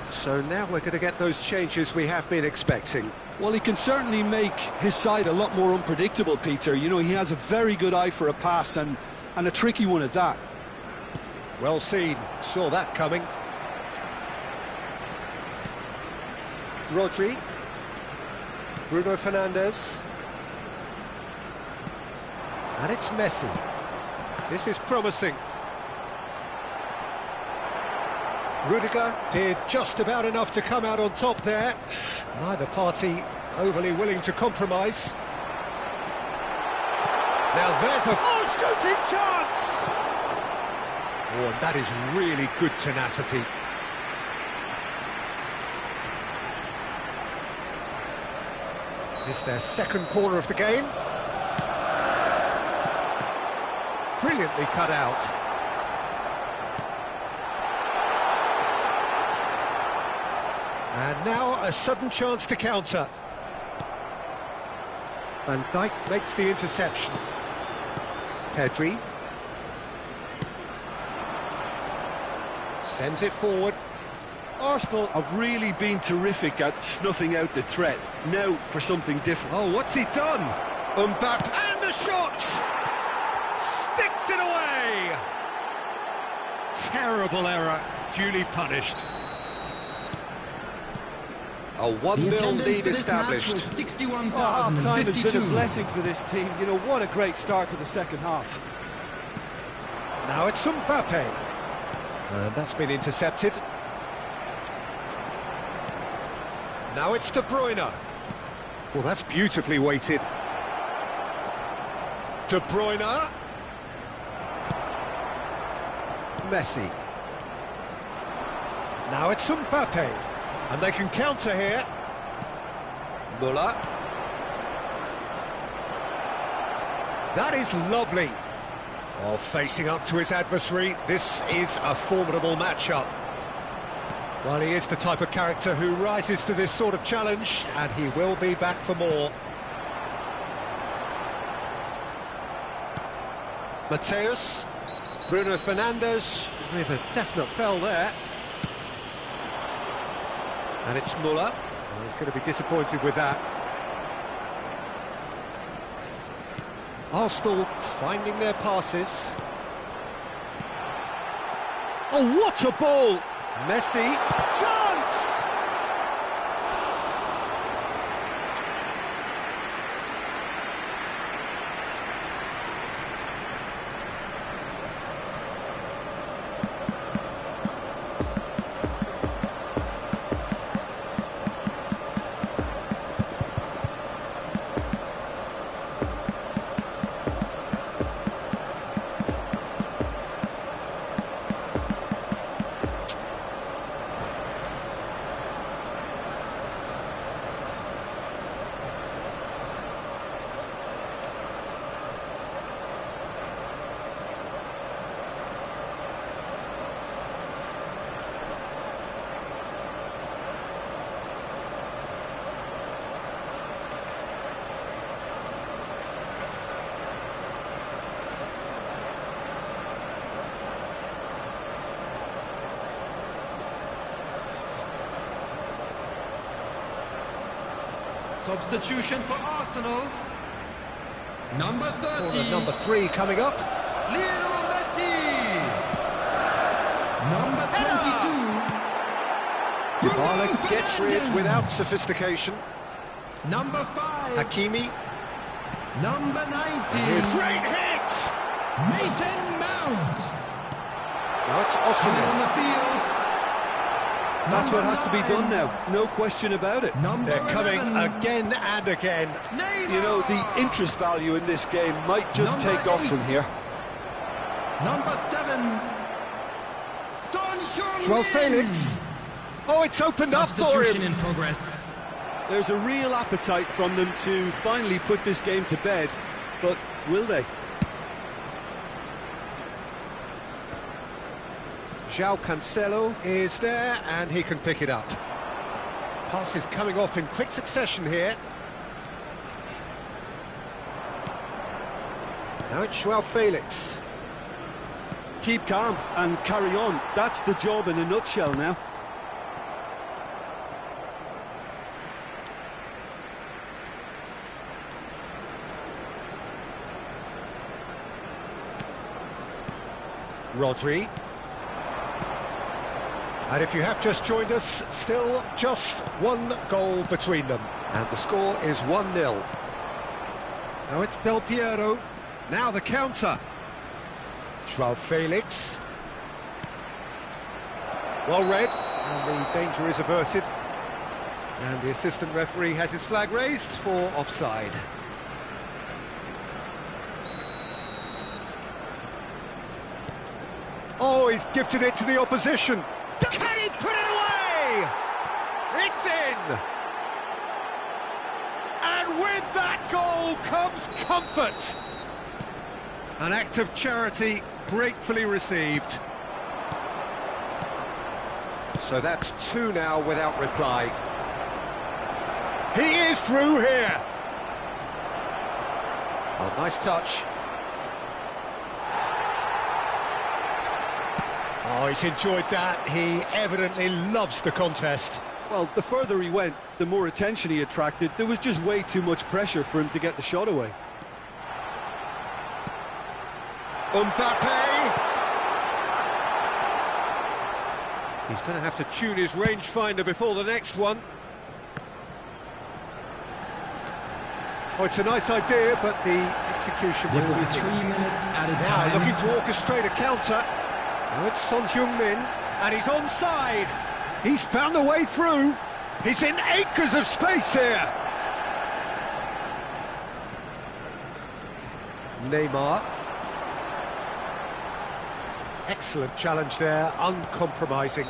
So now we're going to get those changes we have been expecting. Well, he can certainly make his side a lot more unpredictable, Peter. You know, he has a very good eye for a pass and a tricky one at that. Well seen, saw that coming. Rodri. Bruno Fernandes. And it's Messi. This is promising. Rudiger did just about enough to come out on top there. Neither party overly willing to compromise. Now there's a shooting chance! Oh, and that is really good tenacity. It's their second corner of the game. Brilliantly cut out. And now a sudden chance to counter. Van Dijk makes the interception. Pedri. Sends it forward. Arsenal have really been terrific at snuffing out the threat. Now for something different. Oh, what's he done? Mbappe, and the shot! Sticks it away! Terrible error, duly punished. A 1-0 lead established. Half-time has been a blessing for this team. You know, what a great start to the second half. Now it's Mbappe. And that's been intercepted. Now it's De Bruyne. Well, that's beautifully weighted. De Bruyne. Messi. Now it's Mbappe. And they can counter here. Müller. That is lovely. Oh, facing up to his adversary, this is a formidable matchup. Well, he is the type of character who rises to this sort of challenge, and he will be back for more. Mateus, Bruno Fernandes, with a definite foul there. And it's Müller. Well, he's going to be disappointed with that. Arsenal finding their passes. Oh, what a ball! Messi, chance! Substitution for Arsenal. Number 30. Corner number 3 coming up. Lionel Messi. Number 22. Dybala gets rid without sophistication. Number 5. Hakimi. Number 90. Here's great hit! Mason Mount. Now it's On Osimhen. the field. That's what has to be done now, no question about it. They're coming again and again. You know, the interest value in this game might just take off from here. Number 7. Son Heung-min. Joao Felix. Oh, it's opened up for Substitution him. in progress. There's a real appetite from them to finally put this game to bed, but will they? João Cancelo is there, and he can pick it up. Passes coming off in quick succession here. Now it's Joao Felix. Keep calm and carry on. That's the job in a nutshell now. Rodri. And if you have just joined us, still just one goal between them. And the score is 1-0. Now it's Del Piero. Now the counter. Joao Felix. Well read. And the danger is averted. And the assistant referee has his flag raised for offside. Oh, he's gifted it to the opposition. Can he put it away? It's in! And with that goal comes comfort. An act of charity gratefully received. So that's 2 now without reply. He is through here. Oh, nice touch. Oh, he's enjoyed that. He evidently loves the contest. Well, the further he went, the more attention he attracted. There was just way too much pressure for him to get the shot away. Mbappe! He's going to have to tune his rangefinder before the next one. Well, it's a nice idea, but the execution was There will be lacking. 3 minutes added Now time. looking to orchestrate a counter. Now it's Son Heung-min, and he's onside. He's found a way through. He's in acres of space here. Neymar. Excellent challenge there, uncompromising.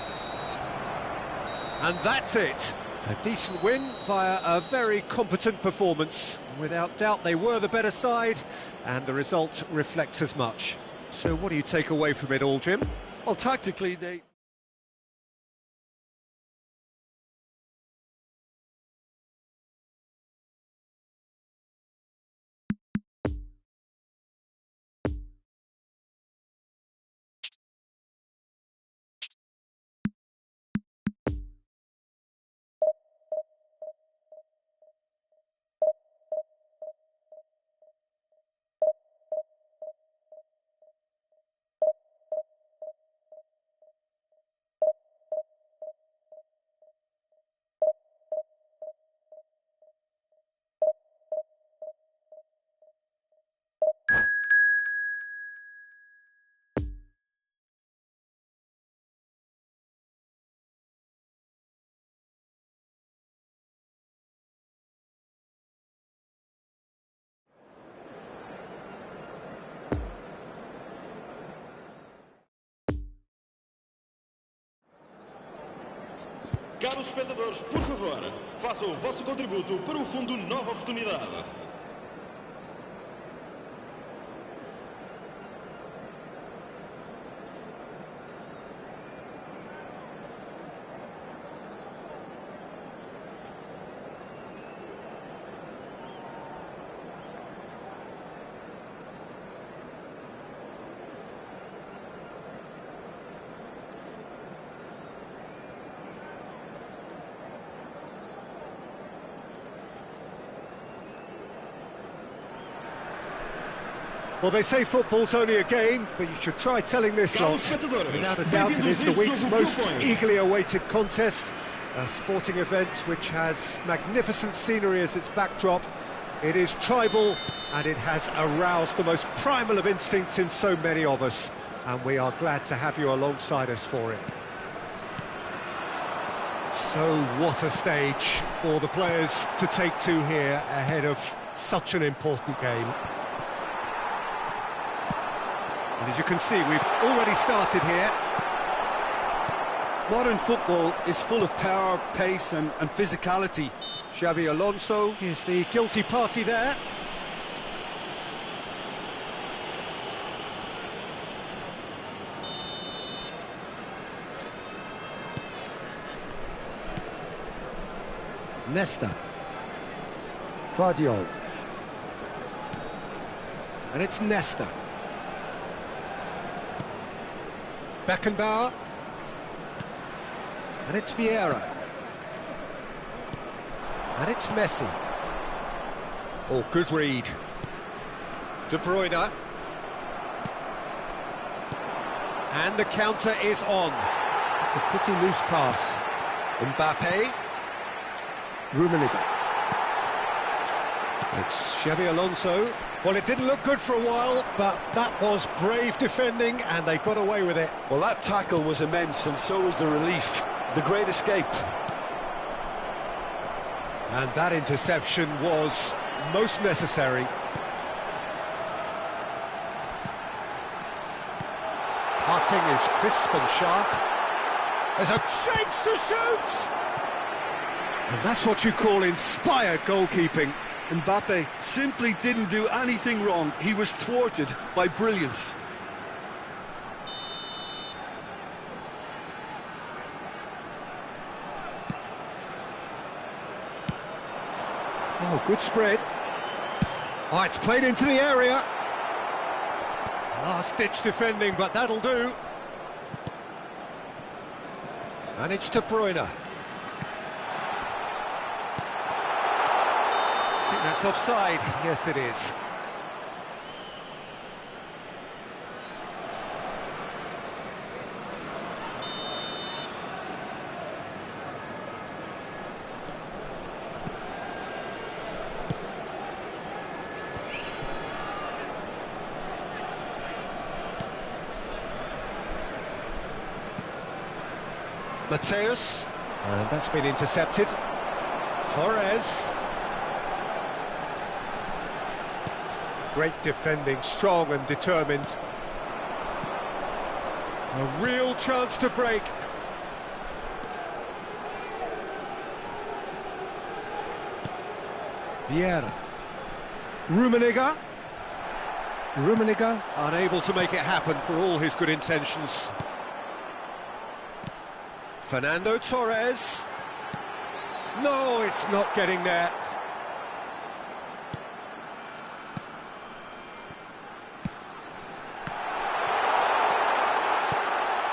And that's it. A decent win via a very competent performance. Without doubt, they were the better side, and the result reflects as much. So what do you take away from it all, Jim? Well, tactically, they... Caros espectadores, por favor, façam o vosso contributo para o Fundo Nova Oportunidade. Well, they say football's only a game, but you should try telling this lot. Without a doubt, it is the week's most eagerly awaited contest. A sporting event which has magnificent scenery as its backdrop. It is tribal, and it has aroused the most primal of instincts in so many of us. And we are glad to have you alongside us for it. So what a stage for the players to take to here ahead of such an important game. And as you can see, we've already started here. Modern football is full of power, pace and physicality. Xabi Alonso is the guilty party there. Nesta. Guardiola. And it's Nesta. Beckenbauer. And it's Vieira. And it's Messi. Oh, good read. De Bruyne. And the counter is on. It's a pretty loose pass. Mbappe. Rummenigge. It's Xabi Alonso. Well, it didn't look good for a while, but that was brave defending, and they got away with it. Well, that tackle was immense, and so was the relief. The great escape. And that interception was most necessary. Passing is crisp and sharp. There's a chance to shoot! And that's what you call inspired goalkeeping. Mbappe simply didn't do anything wrong. He was thwarted by brilliance. Oh, good spread. Oh, it's played into the area. Last-ditch defending, but that'll do. And it's De Bruyne. I think that's offside. Yes, it is. Mateus, and that's been intercepted. Torres. Great defending, strong and determined. A real chance to break. Vieira. Rummenigge. Rummenigge unable to make it happen for all his good intentions. Fernando Torres. No, it's not getting there.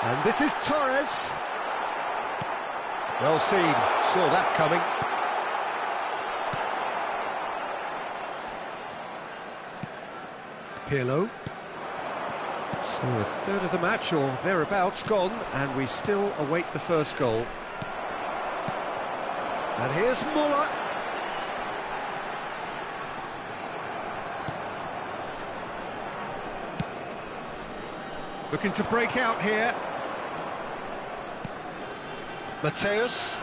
And this is Torres. Well seen, saw that coming. Pirlo. So a third of the match or thereabouts gone, and we still await the first goal. And here's Muller. Looking to break out here. Mateus.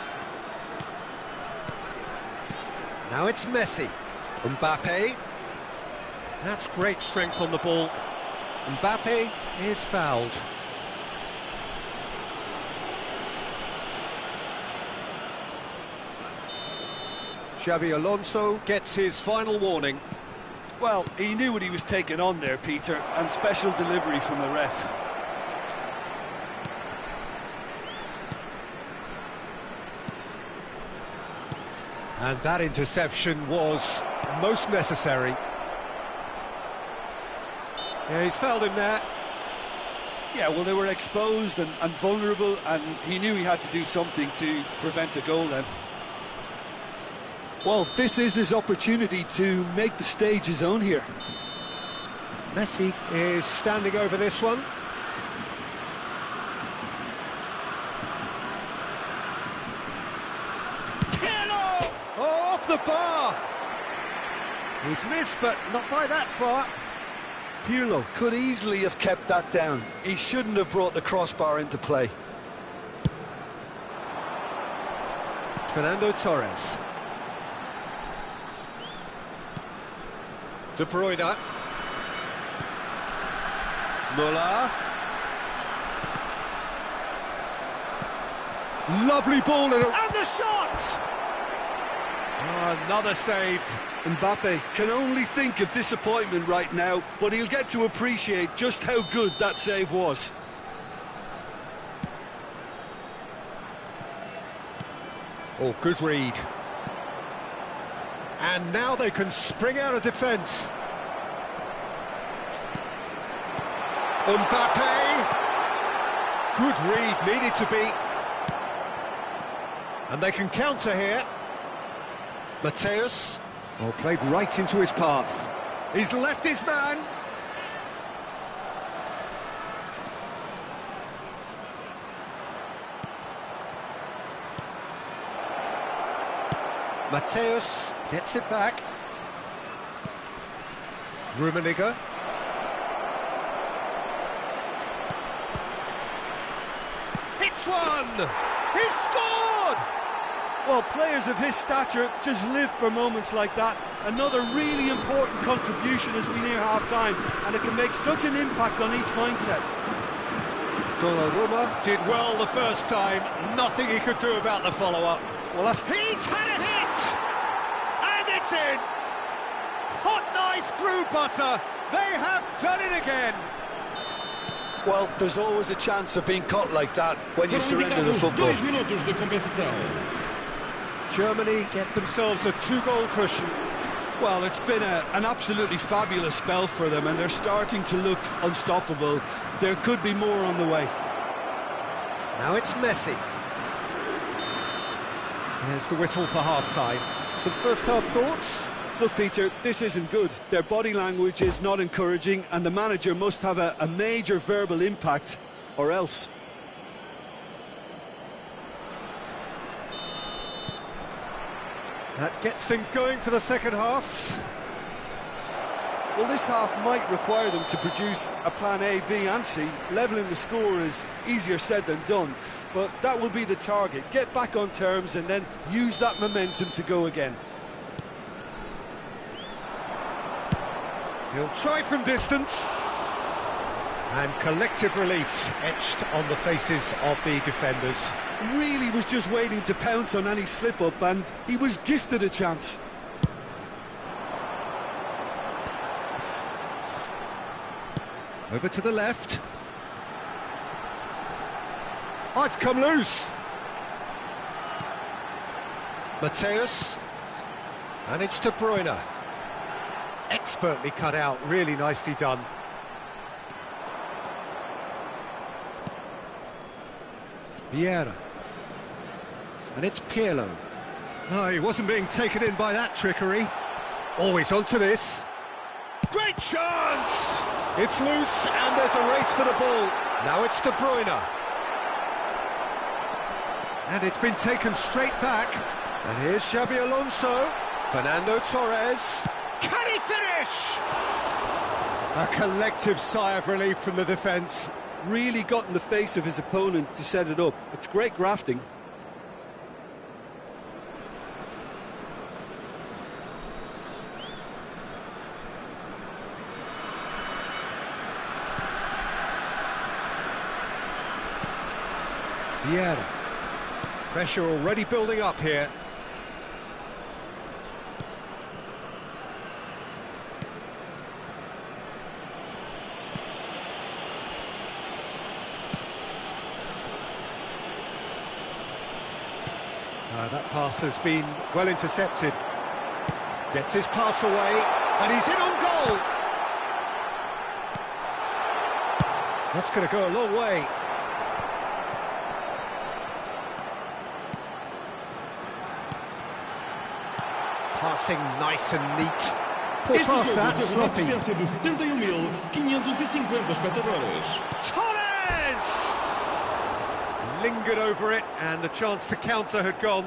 Now it's Messi. Mbappe. That's great strength on the ball. Mbappe is fouled. Xabi Alonso gets his final warning. Well, he knew what he was taking on there, Peter, and special delivery from the ref. And that interception was most necessary. Yeah, he's fouled him there. Yeah, well, they were exposed and vulnerable, and he knew he had to do something to prevent a goal then. Well, this is his opportunity to make the stage his own here. Messi is standing over this one. Pirlo! Oh, off the bar! He's missed, but not by that far. Pirlo could easily have kept that down. He shouldn't have brought the crossbar into play. Fernando Torres. De Bruyne. Muller. Lovely ball and the shot! Oh, another save. Mbappe can only think of disappointment right now, but he'll get to appreciate just how good that save was. Oh, good read. And now they can spring out of defence. Mbappe! Good read, needed to be. And they can counter here. Mateus. Oh, played right into his path. He's left his man. Mateus gets it back. Rummenigge. Hits one! He's scored! Well, players of his stature just live for moments like that. Another really important contribution as we near half-time, and it can make such an impact on each mindset. Donnarumma did well the first time, nothing he could do about the follow-up. Well, he's had a hit! And it's in! Hot knife through butter, they have done it again! Well, there's always a chance of being caught like that when you surrender the football. 2 minutos de compensação. Germany get themselves a 2-goal cushion. Well, it's been an absolutely fabulous spell for them, and they're starting to look unstoppable. There could be more on the way. Now it's Messi. There's the whistle for half-time. Some first-half thoughts? Look, Peter, this isn't good. Their body language is not encouraging, and the manager must have a major verbal impact, or else. That gets things going for the second half. Well, this half might require them to produce a plan A, B and C. Levelling the score is easier said than done, but that will be the target. Get back on terms and then use that momentum to go again. He'll try from distance. And collective relief etched on the faces of the defenders. Really was just waiting to pounce on any slip-up, and he was gifted a chance. Over to the left. Oh, it's come loose. Mateus. And it's De Bruyne. Expertly cut out, really nicely done. Vieira. And it's Pirlo. No, he wasn't being taken in by that trickery. Always onto this. Great chance! It's loose and there's a race for the ball. Now it's De Bruyne. And it's been taken straight back. And here's Xabi Alonso. Fernando Torres. Can he finish? A collective sigh of relief from the defence. Really got in the face of his opponent to set it up. It's great grafting. Vieira. Pressure already building up here. That pass has been well intercepted. Gets his pass away, and he's in on goal. That's going to go a long way. Passing nice and neat. Poor pass that, sloppy. De 71.550 espectadores. Torres! Lingered over it, and the chance to counter had gone.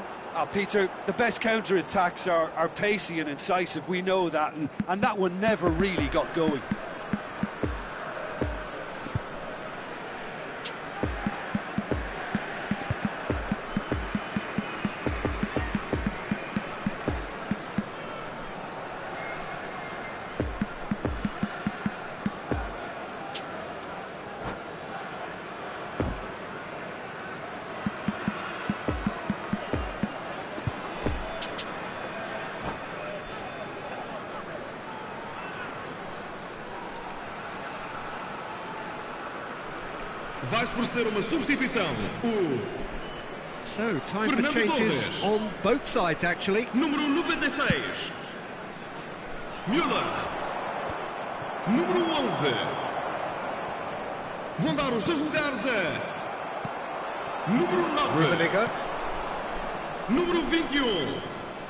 Peter, the best counter-attacks are pacey and incisive, we know that, and that one never really got going. Vai-se proceder uma substituição. So, time for changes on both sides, actually. Número 96. Müller. Número 11. Vão dar os seus lugares a... Número 9. Rummenigge. Número 21.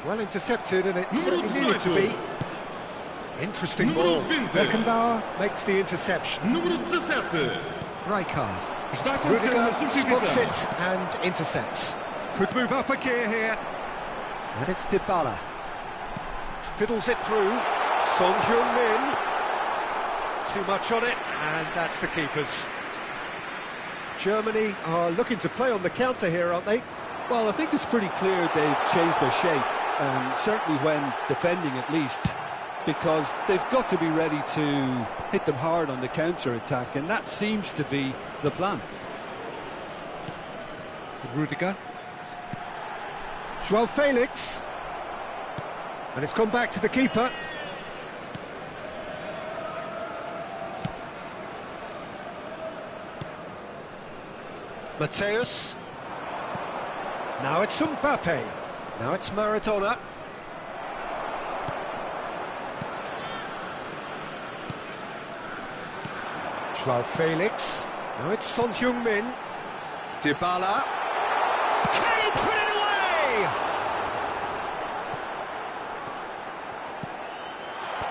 Well intercepted, and it certainly needed to be. Interesting ball. Beckenbauer makes the interception. Número 17. Rijkaard. Está a acontecer uma Rudiger substituição. spots it and intercepts. Could move up a gear here. And it's Dybala. Fiddles it through. Son Heung-min. Too much on it, and that's the keepers. Germany are looking to play on the counter here, aren't they? Well, I think it's pretty clear they've changed their shape, certainly when defending at least, because they've got to be ready to hit them hard on the counter-attack, and that seems to be the plan. Rudiger. João Felix. And it's gone back to the keeper. Mateus. Now it's Mbappe. Now it's Maradona. João Felix. Now it's Son Heung-min. Dybala. Can he put it away?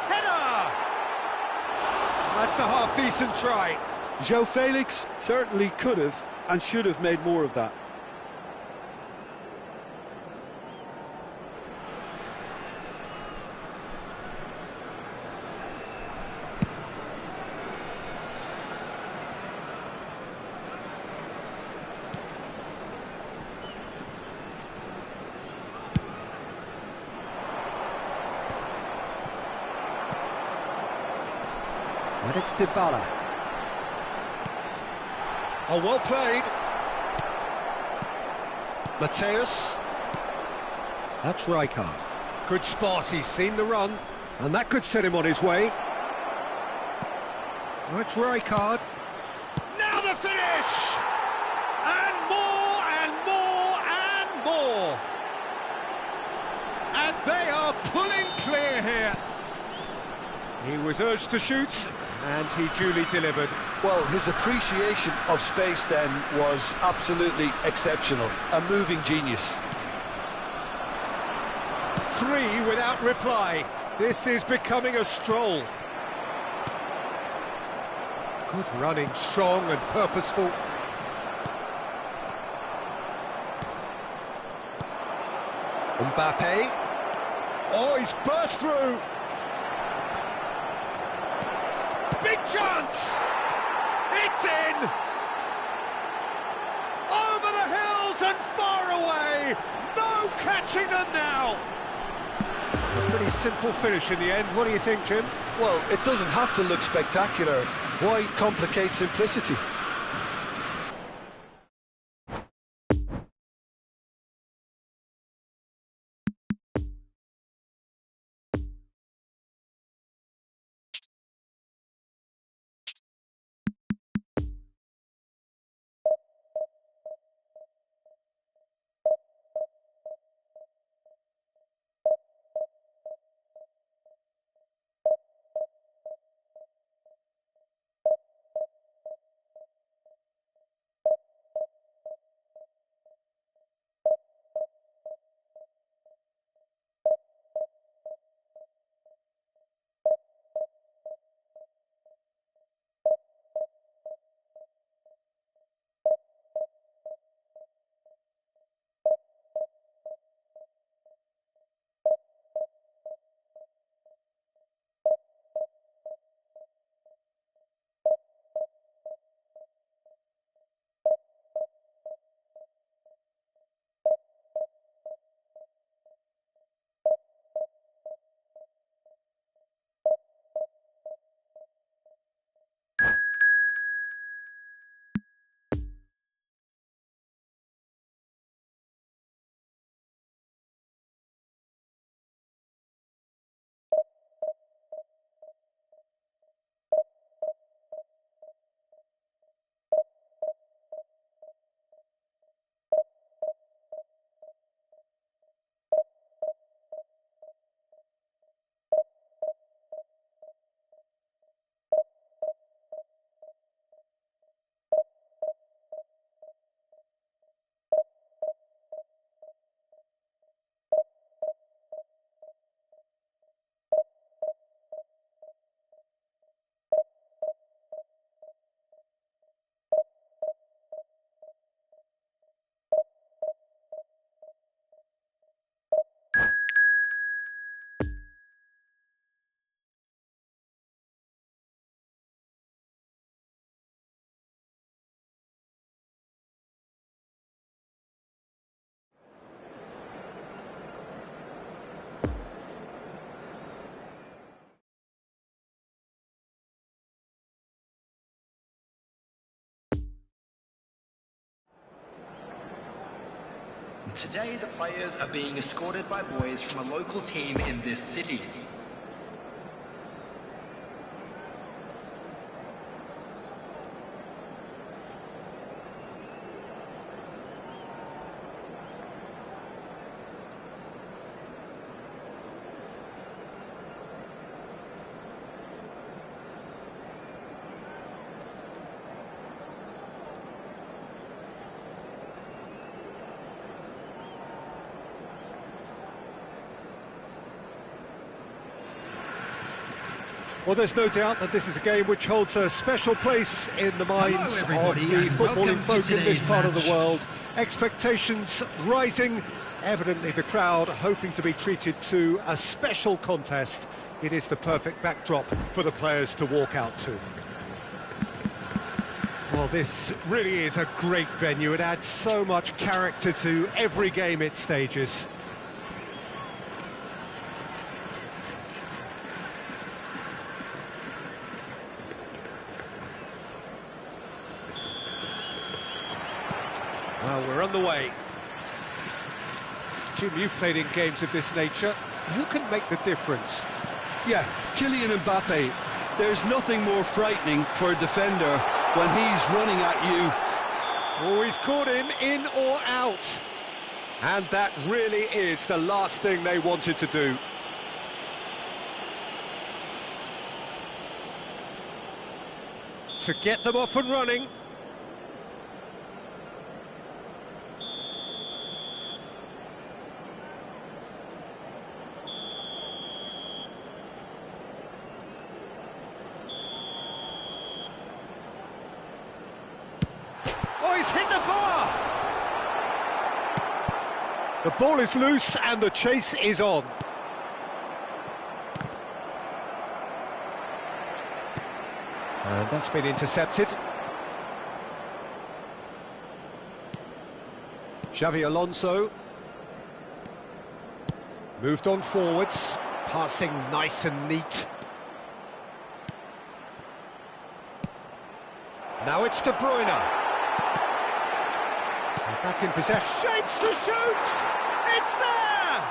Header! That's a half-decent try. João Felix certainly could have and should have made more of that. And it's Dybala. Oh, well played. Mateus. That's Rijkaard. Good spot, he's seen the run, and that could set him on his way. Oh, it's Rijkaard. Now the finish! And more, and more, and more! And they are pulling clear here. He was urged to shoot, and he duly delivered. Well, his appreciation of space then was absolutely exceptional. A moving genius. 3 without reply. This is becoming a stroll. Good running, strong and purposeful. Mbappe. Oh, he's burst through. Big chance! It's in! Over the hills and far away! No catching them now! A pretty simple finish in the end. What do you think, Jim? Well, it doesn't have to look spectacular. Why complicate simplicity? Today, the players are being escorted by boys from a local team in this city. Well, there's no doubt that this is a game which holds a special place in the minds of the footballing folk in this part of the world. Expectations rising, evidently the crowd hoping to be treated to a special contest. It is the perfect backdrop for the players to walk out to. Well, this really is a great venue. It adds so much character to every game it stages. Well, we're on the way. Jim, you've played in games of this nature. Who can make the difference? Yeah, Kylian Mbappe. There's nothing more frightening for a defender when he's running at you. Oh, he's caught him in or out. And that really is the last thing they wanted to do. To get them off and running. Oh, he's hit the bar! The ball is loose and the chase is on. And that's been intercepted. Xavi Alonso. Moved on forwards. Passing nice and neat. Now it's De Bruyne. Back in possession. Shapes to shoot! It's there!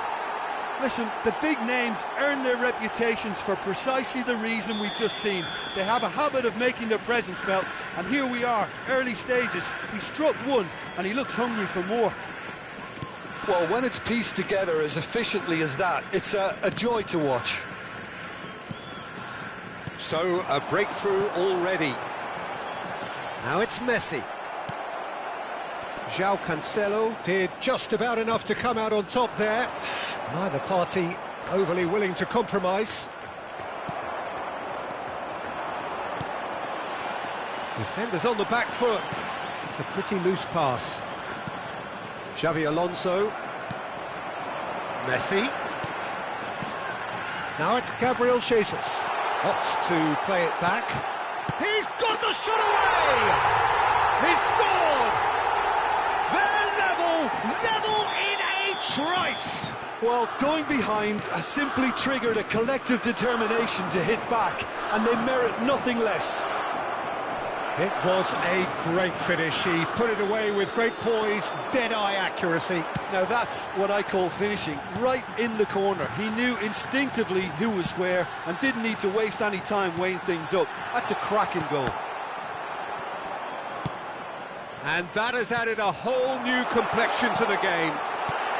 Listen, the big names earn their reputations for precisely the reason we've just seen. They have a habit of making their presence felt, and here we are, early stages. He struck one, and he looks hungry for more. Well, when it's pieced together as efficiently as that, it's a joy to watch. So, a breakthrough already. Now it's Messi. João Cancelo did just about enough to come out on top there. Neither party overly willing to compromise. Defenders on the back foot. It's a pretty loose pass. Xavi Alonso. Messi. Now it's Gabriel Jesus. Opts to play it back. He's got the shot away! He's scored! Level in a trice! Well, going behind has simply triggered a collective determination to hit back, and they merit nothing less. It was a great finish. He put it away with great poise, dead-eye accuracy. Now that's what I call finishing, right in the corner. He knew instinctively who was where and didn't need to waste any time weighing things up. That's a cracking goal. And that has added a whole new complexion to the game.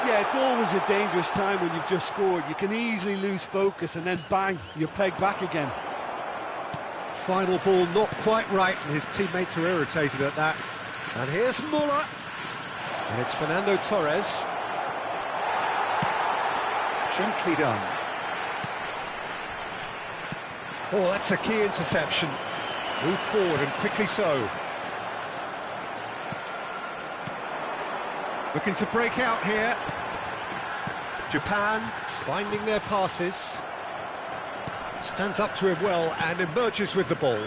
Yeah, it's always a dangerous time when you've just scored. You can easily lose focus and then bang, you're pegged back again. Final ball not quite right, and his teammates are irritated at that. And here's Muller. And it's Fernando Torres. Gently done. Oh, that's a key interception. Move forward, and quickly so. Looking to break out here. Japan finding their passes. Stands up to him well and emerges with the ball.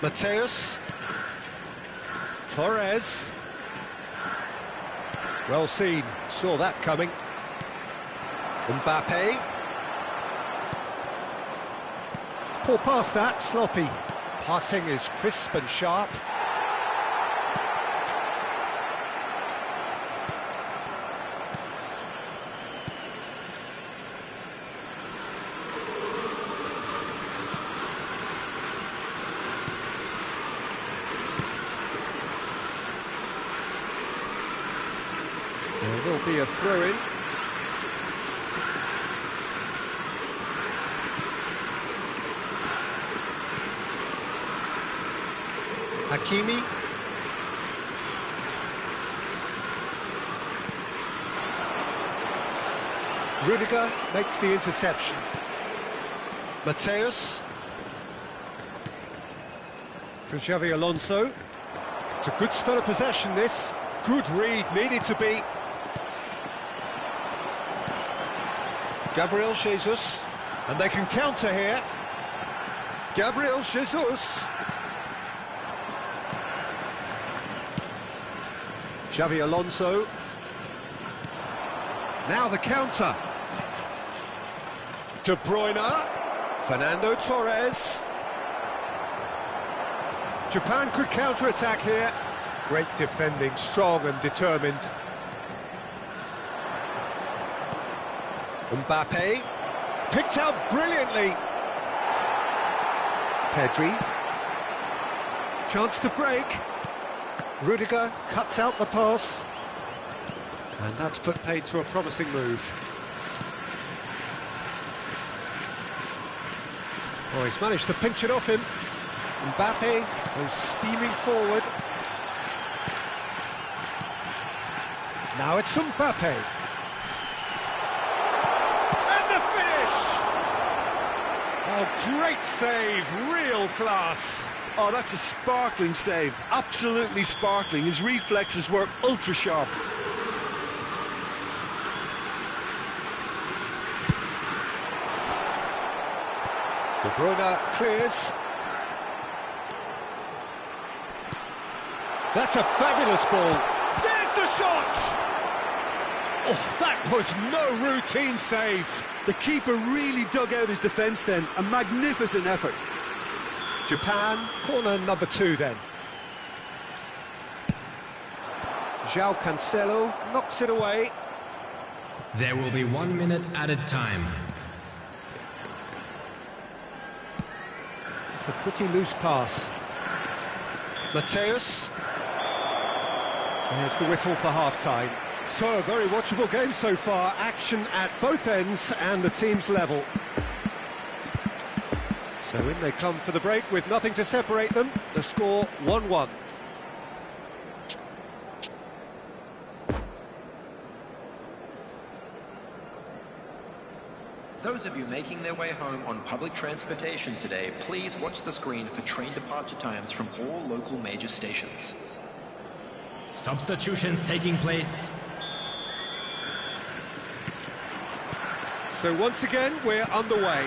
Mateus. Torres. Well seen, saw that coming. Mbappe. Poor pass that, sloppy. Passing is crisp and sharp. There will be a throw-in. Hakimi. Rudiger makes the interception. Mateus. For Xavi Alonso. It's a good spell of possession, this. Good read, needed to be. Gabriel Jesus. And they can counter here. Gabriel Jesus. Xavi Alonso. Now the counter. De Bruyne. Fernando Torres. Japan could counter-attack here. Great defending, strong and determined. Mbappe, picked out brilliantly. Pedri, chance to break. Rudiger cuts out the pass. And that's put paid to a promising move. Oh, he's managed to pinch it off him. Mbappe goes steaming forward. Now it's Mbappe. And the finish! Oh, great save, real class. Oh, that's a sparkling save, absolutely sparkling. His reflexes were ultra sharp. De Bruyne clears. That's a fabulous ball. There's the shot! Oh, that was no routine save. The keeper really dug out his defence then. A magnificent effort. Japan, corner number 2 then. João Cancelo knocks it away. There will be 1 minute added time. It's a pretty loose pass. Mateus. There's the whistle for half-time. So, a very watchable game so far. Action at both ends and the team's level. So in they come for the break with nothing to separate them. The score 1-1. Those of you making their way home on public transportation today, please watch the screen for train departure times from all local major stations. Substitutions taking place. So once again, we're underway.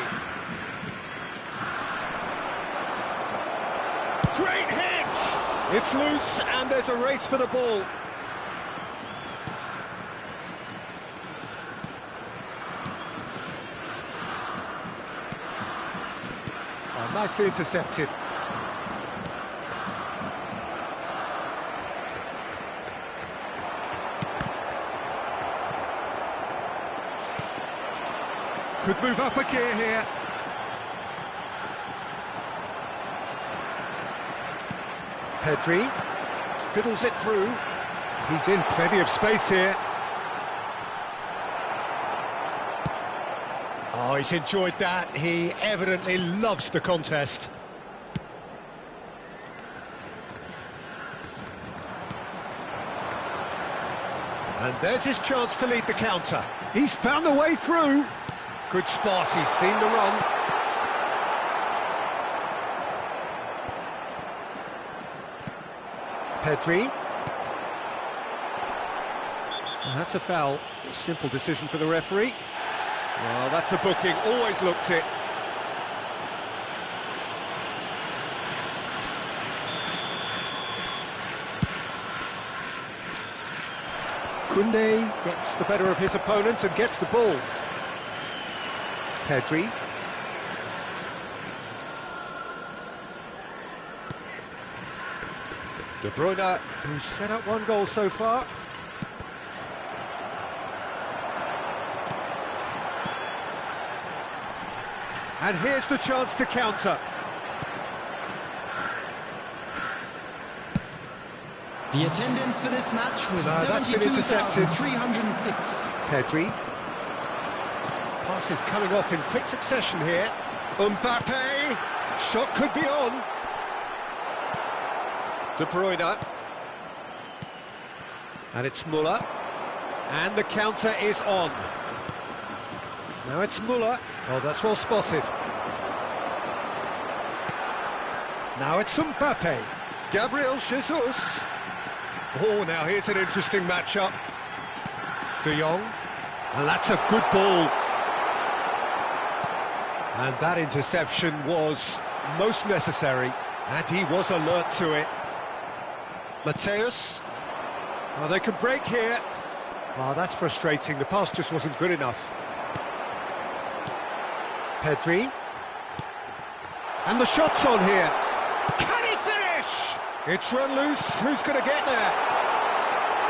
Great hit! It's loose and there's a race for the ball. Oh, nicely intercepted. Could move up a gear here. Pedri fiddles it through. He's in plenty of space here. Oh, he's enjoyed that. He evidently loves the contest. And there's his chance to lead the counter. He's found a way through. Good spot, he's seen the run. Pedri. Well, that's a foul. A simple decision for the referee. Well, that's a booking, always looked it. Koundé gets the better of his opponent and gets the ball. Pedri. De Bruyne, who's set up 1 goal so far. And here's the chance to counter. The attendance for this match was that's been intercepted. 72,306. Pedri. Passes coming off in quick succession here. Mbappe. Shot could be on. De Bruyne. And it's Müller. And the counter is on. Now it's Müller. Oh, that's well spotted. Now it's Mbappe. Gabriel Jesus. Oh, now here's an interesting matchup. De Jong. And that's a good ball. And that interception was most necessary. And he was alert to it. Mateus. Oh, they can break here. Oh, that's frustrating. The pass just wasn't good enough. Pedri. And the shot's on here. Can he finish? It's run loose. Who's going to get there?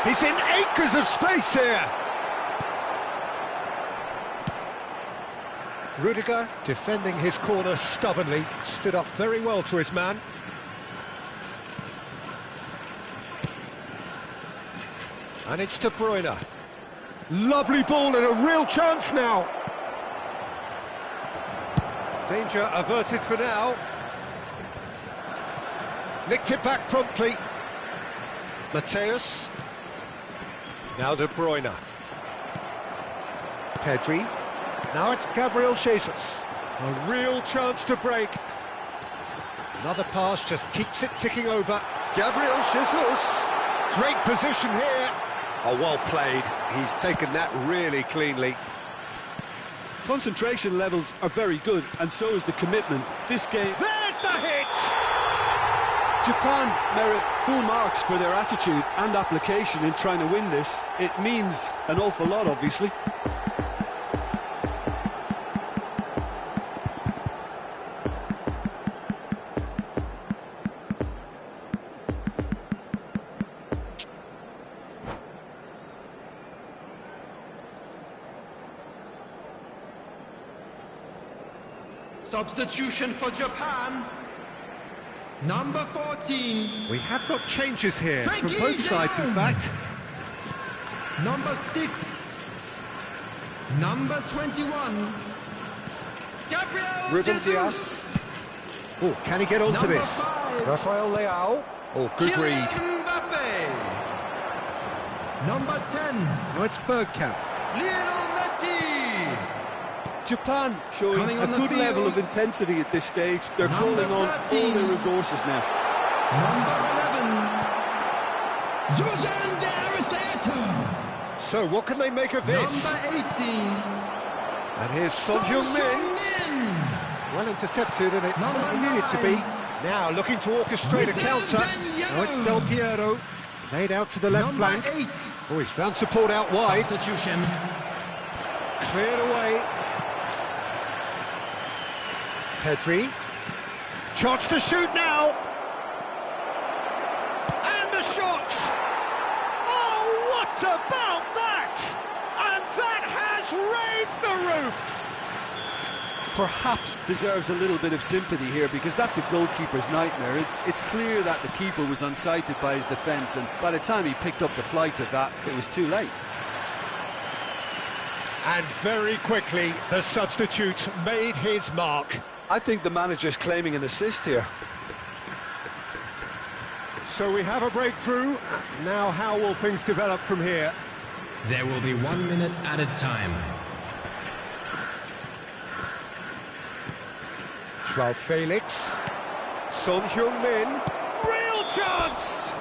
He's in acres of space here. Rudiger, defending his corner stubbornly, stood up very well to his man. And it's De Bruyne. Lovely ball and a real chance now. Danger averted for now. Nicked it back promptly. Mateus. Now De Bruyne. Pedri. Now it's Gabriel Jesus. A real chance to break. Another pass just keeps it ticking over. Gabriel Jesus. Great position here. Oh, well played. He's taken that really cleanly. Concentration levels are very good, and so is the commitment. This game... There's the hit! Japan merit full marks for their attitude and application in trying to win this. It means an awful lot, obviously. Substitution for Japan. Number 14. We have got changes here from both sides, in fact. Number 6. Number 21. Gabriel Ruben Jesus. Diaz. Oh, can he get onto Number this? 5. Rafael Leao. Oh, good Kylian read. Mbappe. Number 10. Now it's Bergkamp. Lionel Messi. Japan showing Coming a on the good field. level of intensity at this stage. They're Number calling on 13. all their resources now. Number 11. José de Aristeta. So, what can they make of this? Number 18. And here's Son Heung-min. Well intercepted, and it Number certainly needed to be. 9. Now, looking to orchestrate a counter. Now it's Del Piero. Played out to the left Number flank. 8. Oh, he's found support out wide. Substitution. Cleared away. Pedri. Chance to shoot now. And the shot! Oh, what about that? And that has raised the roof! Perhaps deserves a little bit of sympathy here, because that's a goalkeeper's nightmare. It's clear that the keeper was unsighted by his defence, and by the time he picked up the flight of that, it was too late. And very quickly, the substitute made his mark. I think the manager's claiming an assist here. So we have a breakthrough. Now how will things develop from here? There will be 1 minute added time. Joao Felix. Son Heung-min. Real chance!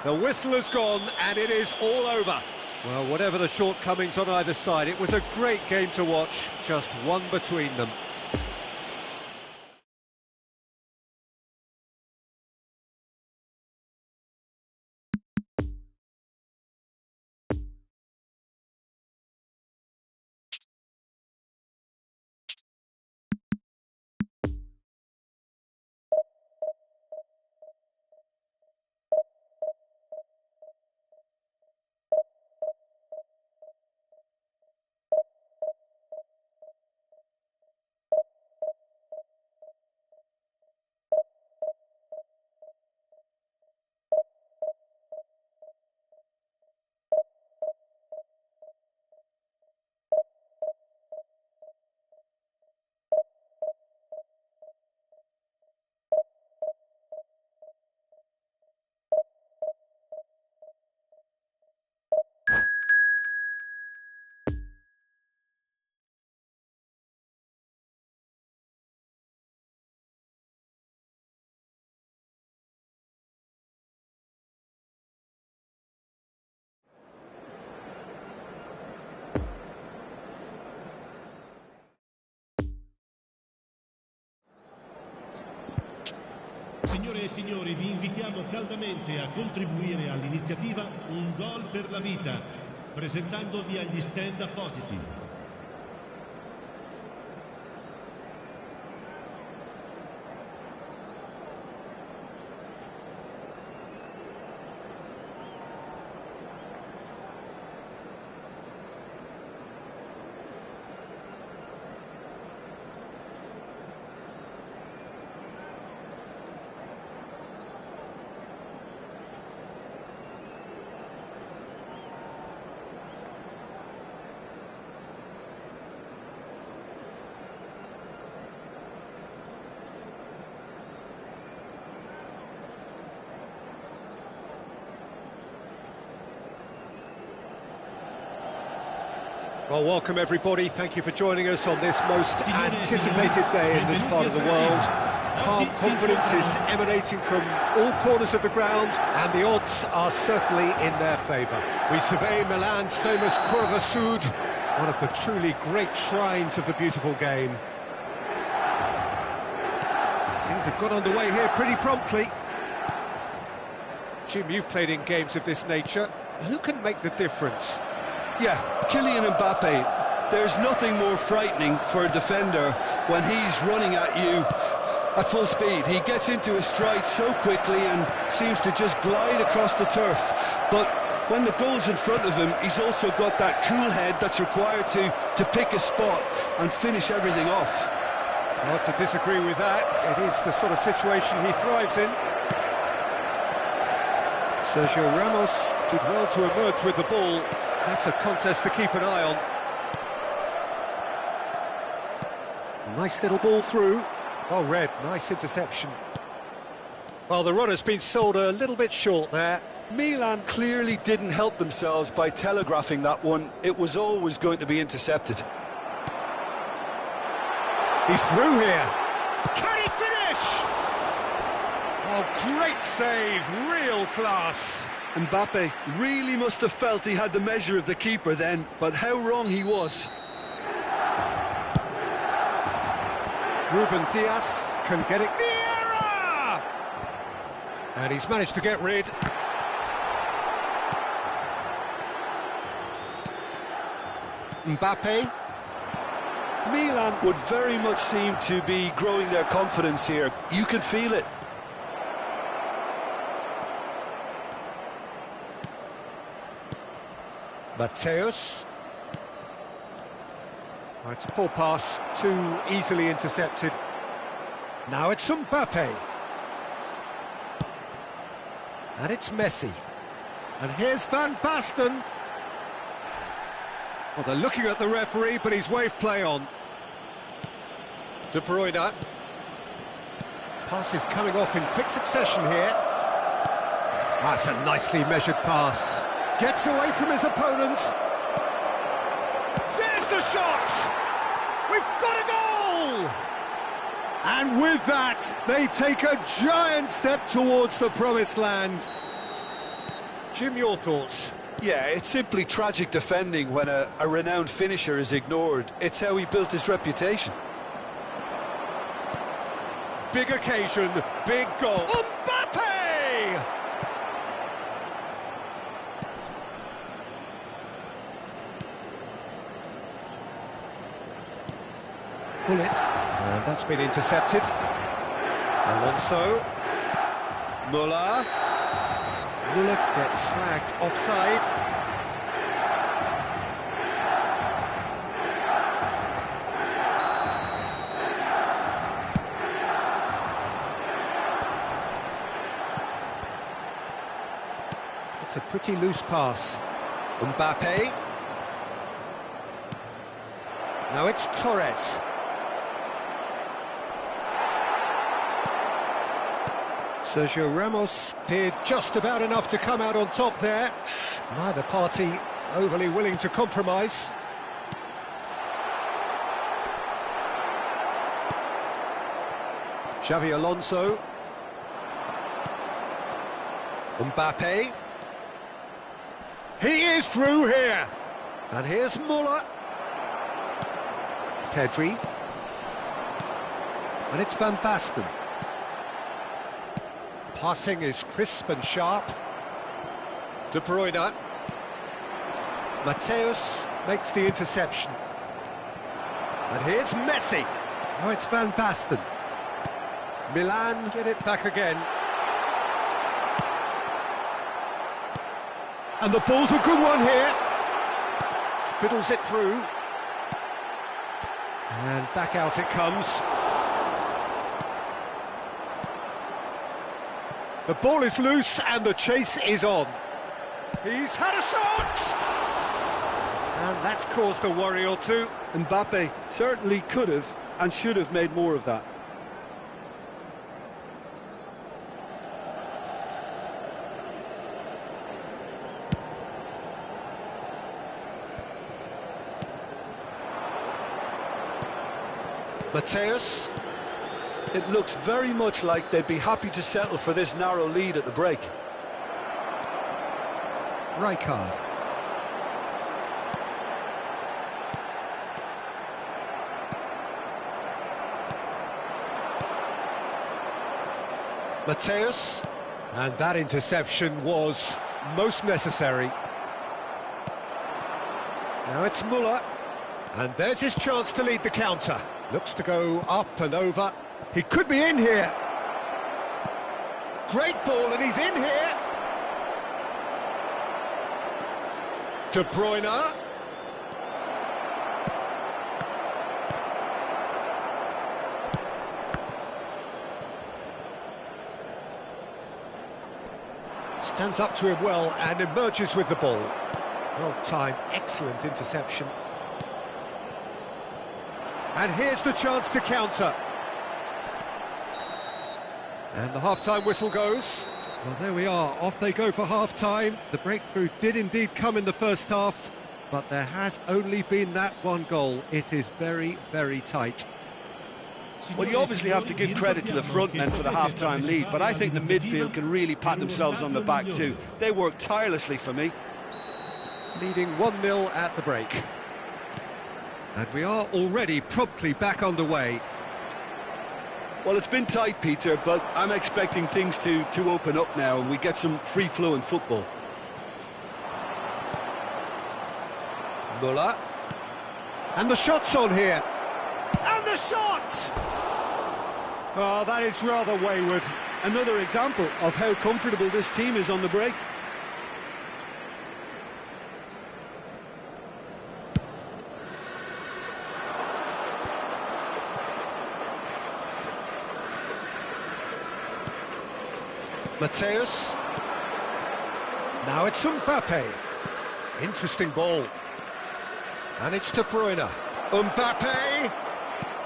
The whistle has gone and it is all over. Well, whatever the shortcomings on either side, it was a great game to watch, just one between them. Signore e signori, vi invitiamo caldamente a contribuire all'iniziativa Un Gol per la Vita, presentandovi agli stand appositi. Well, welcome everybody. Thank you for joining us on this most anticipated day in this part of the world. Calm confidence is emanating from all corners of the ground, and the odds are certainly in their favour. We survey Milan's famous Curva Sud, one of the truly great shrines of the beautiful game. Things have got underway here pretty promptly. Jim, you've played in games of this nature. Who can make the difference? Yeah, Kylian Mbappe. There's nothing more frightening for a defender when he's running at you at full speed. He gets into a stride so quickly and seems to just glide across the turf. But when the goal's in front of him, he's also got that cool head that's required to pick a spot and finish everything off. Hard to disagree with that. It is the sort of situation he thrives in. Sergio Ramos did well to emerge with the ball. That's a contest to keep an eye on. Nice little ball through. Well read, nice interception. Well, the runner's been sold a little bit short there. Milan clearly didn't help themselves by telegraphing that one. It was always going to be intercepted. He's through here. Can he finish? Oh, great save, real class. Mbappe really must have felt he had the measure of the keeper then, but how wrong he was. Ruben Diaz can get it. Vieira! And he's managed to get rid. Mbappe. Milan would very much seem to be growing their confidence here. You can feel it. Mateus. Oh, it's a poor pass, too easily intercepted. Now it's Mbappe. And it's Messi. And here's Van Basten. Well, they're looking at the referee, but he's waved play on. De Bruyne. Pass is coming off in quick succession here. That's a nicely measured pass. Gets away from his opponents. There's the shot! We've got a goal! And with that, they take a giant step towards the promised land. Jim, your thoughts? Yeah, it's simply tragic defending when a renowned finisher is ignored. It's how he built his reputation. Big occasion, big goal. Mbappe! Pull it, and that's been intercepted. Alonso. Muller. Muller gets flagged offside. It's a pretty loose pass. Mbappe. Now it's Torres. Sergio Ramos did just about enough to come out on top there. Neither party overly willing to compromise. Xavi Alonso. Mbappe. He is through here. And here's Muller. Pedri. And it's Van Basten. Passing is crisp and sharp. De Bruyne. Mateus makes the interception. And here's Messi. Now it's Van Basten. Milan get it back again. And the ball's a good one here. Fiddles it through. And back out it comes. The ball is loose and the chase is on. He's had a shot! And that's caused a worry or two. Mbappe certainly could have and should have made more of that. Mateus. It looks very much like they'd be happy to settle for this narrow lead at the break. Rijkaard. Mateus. And that interception was most necessary. Now it's Müller. And there's his chance to lead the counter. Looks to go up and over. He could be in here. Great ball, and he's in here. De Bruyne. Stands up to him well and emerges with the ball. Well timed, excellent interception. And here's the chance to counter. And the half-time whistle goes. Well, there we are, off they go for half-time. The breakthrough did indeed come in the first half, but there has only been that one goal. It is very, very tight. Well, you obviously have to give credit to the front men for the half-time lead, but I think the midfield can really pat themselves on the back too. They worked tirelessly for me. Leading 1-0 at the break. And we are already promptly back underway. Well, it's been tight, Peter, but I'm expecting things to open up now and we get some free-flowing football. Müller. And the shot's on here. And the shot! Oh, that is rather wayward. Another example of how comfortable this team is on the break. Mateus. Now it's Mbappe. Interesting ball. And it's De Bruyne. Mbappe.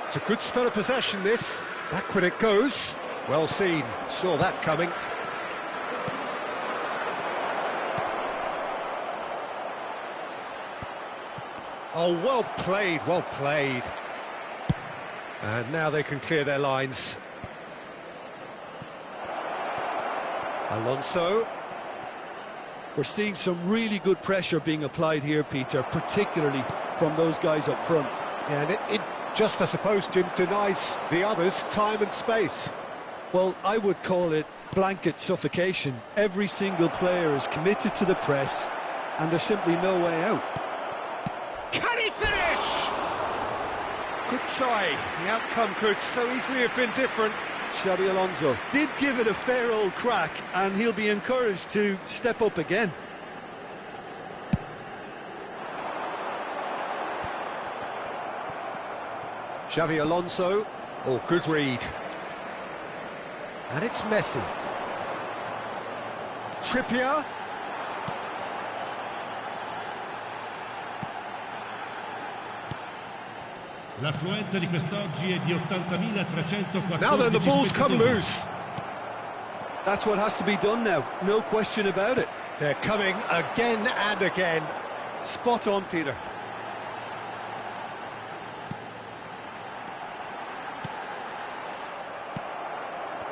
It's a good spell of possession, this. Back when it goes. Well seen. Saw that coming. Oh, well played, well played. And now they can clear their lines. Alonso. We're seeing some really good pressure being applied here, Peter, particularly from those guys up front. Yeah, and it just, I suppose, Jim, denies the others time and space. Well, I would call it blanket suffocation. Every single player is committed to the press, and there's simply no way out. Can he finish? Good try. The outcome could so easily have been different. Xabi Alonso did give it a fair old crack, and he'll be encouraged to step up again. Xabi Alonso. Oh, good read. And it's Messi. Trippier. L'affluenza di quest'oggi è di 80.314. Now then, the ball's come loose. That's what has to be done now, no question about it. They're coming again and again. Spot on, Peter.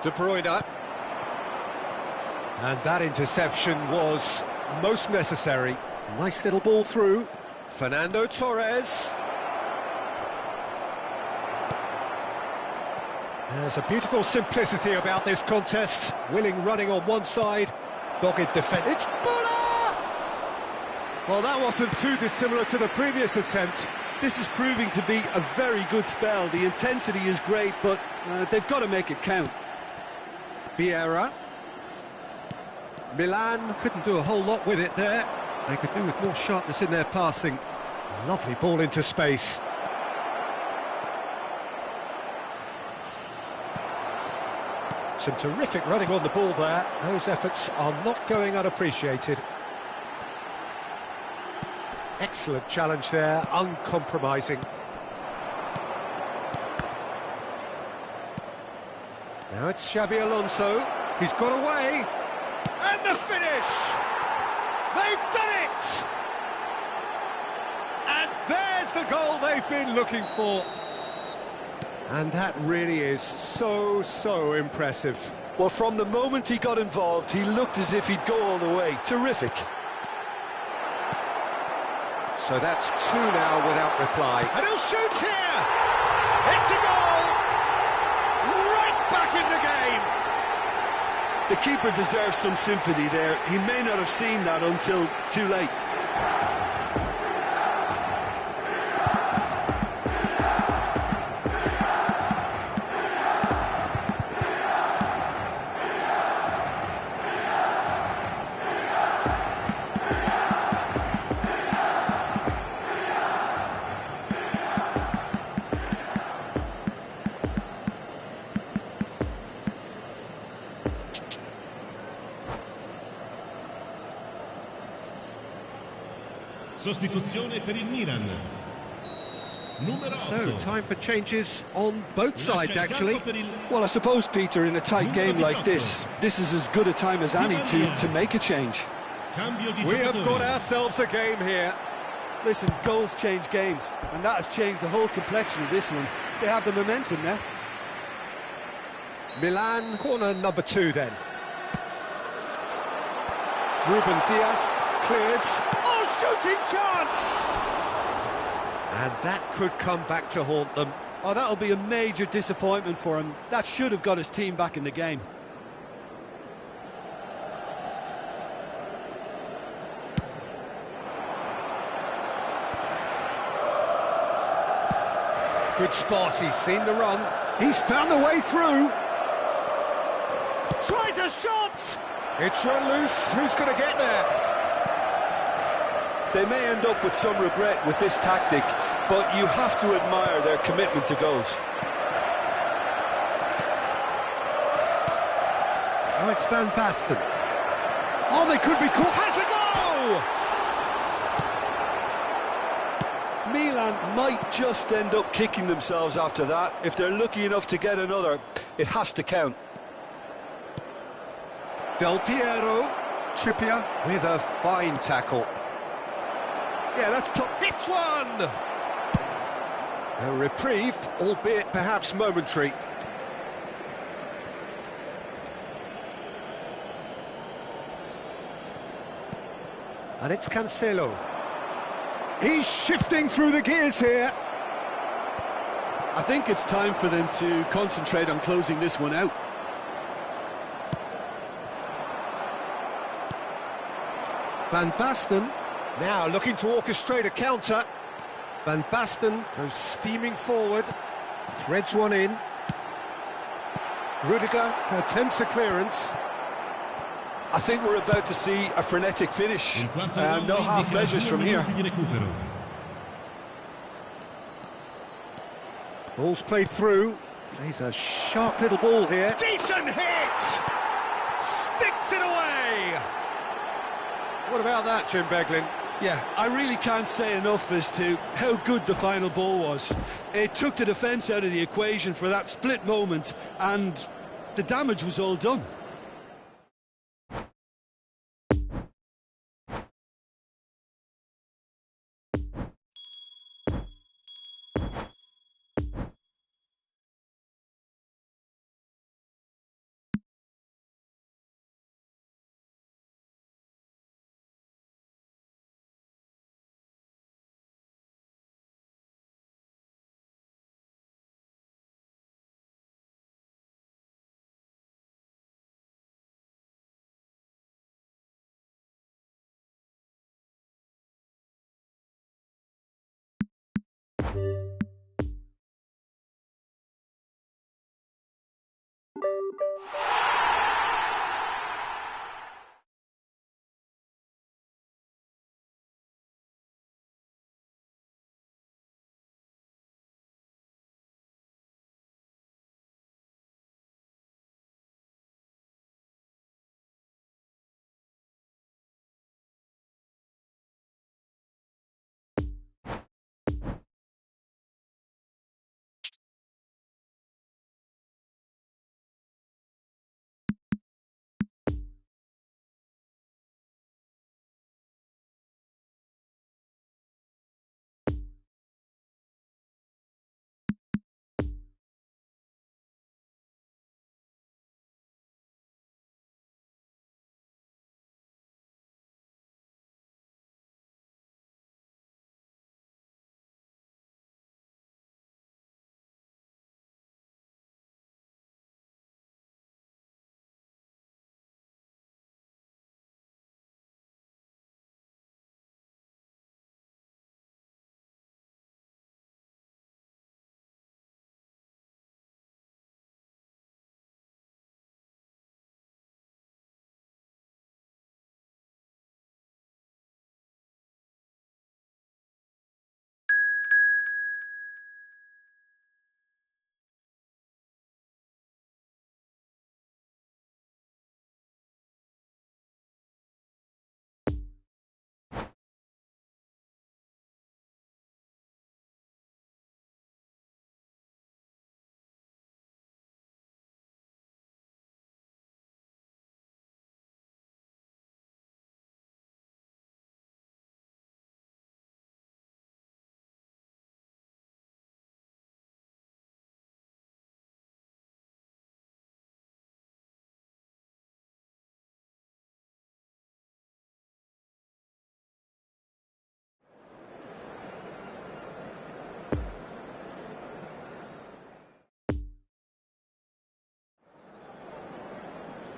De Bruyne. And that interception was most necessary. Nice little ball through. Fernando Torres. There's a beautiful simplicity about this contest. Willing running on one side, dogged defence. It's Müller! Well, that wasn't too dissimilar to the previous attempt. This is proving to be a very good spell. The intensity is great, but they've got to make it count. Vieira. Milan couldn't do a whole lot with it there. They could do with more sharpness in their passing. Lovely ball into space. Some terrific running on the ball there. Those efforts are not going unappreciated. Excellent challenge there, uncompromising. Now it's Xabi Alonso. He's got away. And the finish! They've done it! And there's the goal they've been looking for. And that really is so impressive. Well, from the moment he got involved, he looked as if he'd go all the way. Terrific. So that's 2 now without reply. And he'll shoot here! It's a goal! Right back in the game! The keeper deserves some sympathy there. He may not have seen that until too late. Sostituzione per il Milan. Numero 8. So, time for changes on both sides, actually. Well, I suppose, Peter, in a tight game like this is as good a time as any to make a change. We have got ourselves a game here. Listen, goals change games, and that has changed the whole complexion of this one. They have the momentum now. Milan, corner number 2 then. Ruben Diaz clears. Oh, shooting chance! And that could come back to haunt them. Oh, that'll be a major disappointment for him. That should have got his team back in the game. Good spot, he's seen the run. He's found the way through. Tries a shot! It's run loose, who's going to get there? They may end up with some regret with this tactic, but you have to admire their commitment to goals. Oh, it's Van Basten. Oh, they could be caught. Has a goal! Milan might just end up kicking themselves after that. If they're lucky enough to get another, it has to count. Del Piero, Trippier with a fine tackle. Yeah, that's top. Hits one! A reprieve, albeit perhaps momentary. And it's Cancelo. He's shifting through the gears here. I think it's time for them to concentrate on closing this one out. Van Basten now looking to orchestrate a counter. Van Basten goes steaming forward, threads one in. Rudiger attempts a clearance. I think we're about to see a frenetic finish, and no half measures from here. Ball's played through. Plays a sharp little ball here. Decent hit! Sticks it away! What about that, Jim Beglin? Yeah, I really can't say enough as to how good the final ball was. It took the defence out of the equation for that split moment, and the damage was all done.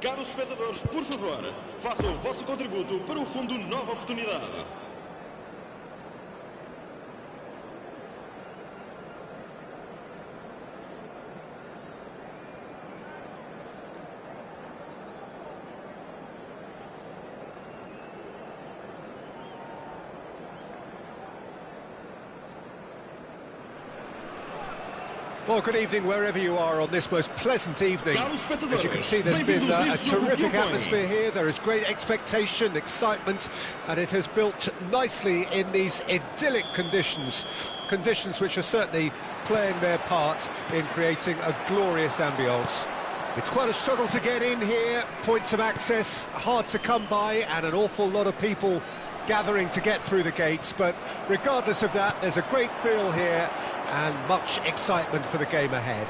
Caros espectadores, por favor, façam o vosso contributo para o Fundo Nova Oportunidade. Well, good evening wherever you are on this most pleasant evening. As you can see, there's been a terrific atmosphere here. There is great expectation, excitement, and it has built nicely in these idyllic conditions. Conditions which are certainly playing their part in creating a glorious ambience. It's quite a struggle to get in here, points of access hard to come by, and an awful lot of people gathering to get through the gates, but regardless of that, there's a great feel here and much excitement for the game ahead.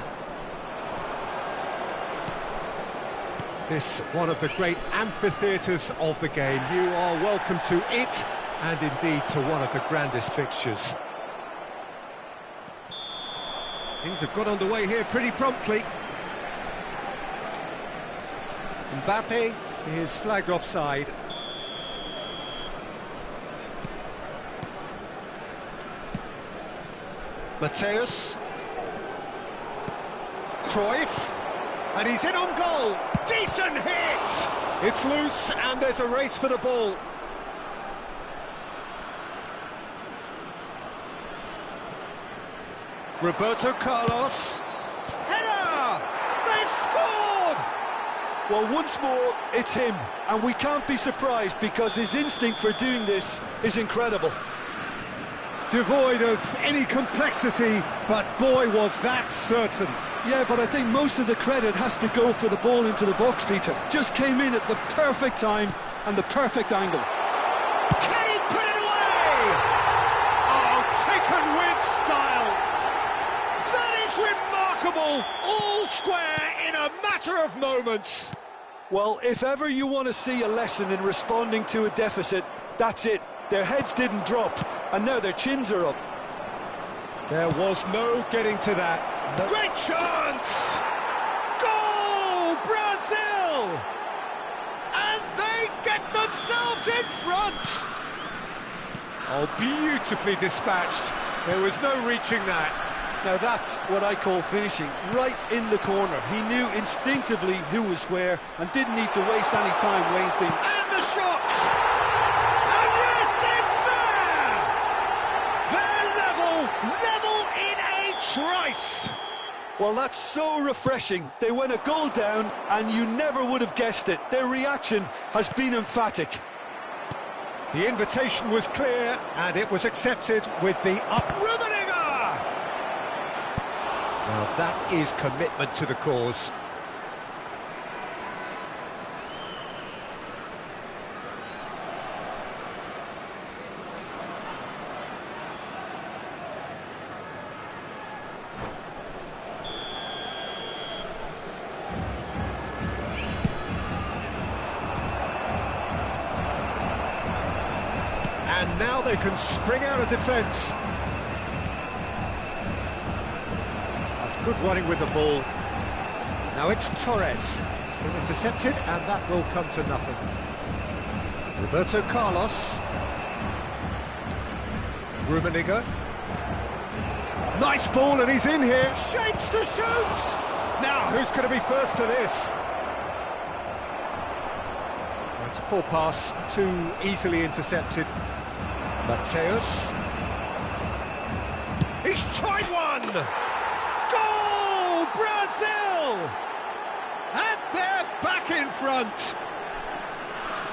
This one of the great amphitheatres of the game. You are welcome to it, and indeed to one of the grandest fixtures. Things have got underway here pretty promptly. Mbappe is flagged offside. Mateus, Cruyff, and he's in on goal. Decent hit! It's loose and there's a race for the ball. Roberto Carlos, header! They've scored! Well, once more, it's him, and we can't be surprised because his instinct for doing this is incredible. Devoid of any complexity, but boy, was that certain. Yeah, but I think most of the credit has to go for the ball into the box, Peter. Just came in at the perfect time and the perfect angle. Can he put it away? Oh, taken with style. That is remarkable. All square in a matter of moments. Well, if ever you want to see a lesson in responding to a deficit, that's it. Their heads didn't drop, and now their chins are up. There was no getting to that. No. Great chance! Goal, Brazil! And they get themselves in front! Oh, beautifully dispatched. There was no reaching that. Now that's what I call finishing, right in the corner. He knew instinctively who was where and didn't need to waste any time weighing things. And the shot! Level in a trice. Well, that's so refreshing. They went a goal down and you never would have guessed it. Their reaction has been emphatic. The invitation was clear and it was accepted with the Rummenigge. Now that is commitment to the cause. And now they can spring out of defence. That's good running with the ball. Now it's Torres. It's been intercepted and that will come to nothing. Roberto Carlos. Rummenigge. Nice ball and he's in here. Shapes to shoot! Now who's going to be first to this? It's a poor pass, too easily intercepted. Mateus. He's tried one! Goal, Brazil! And they're back in front.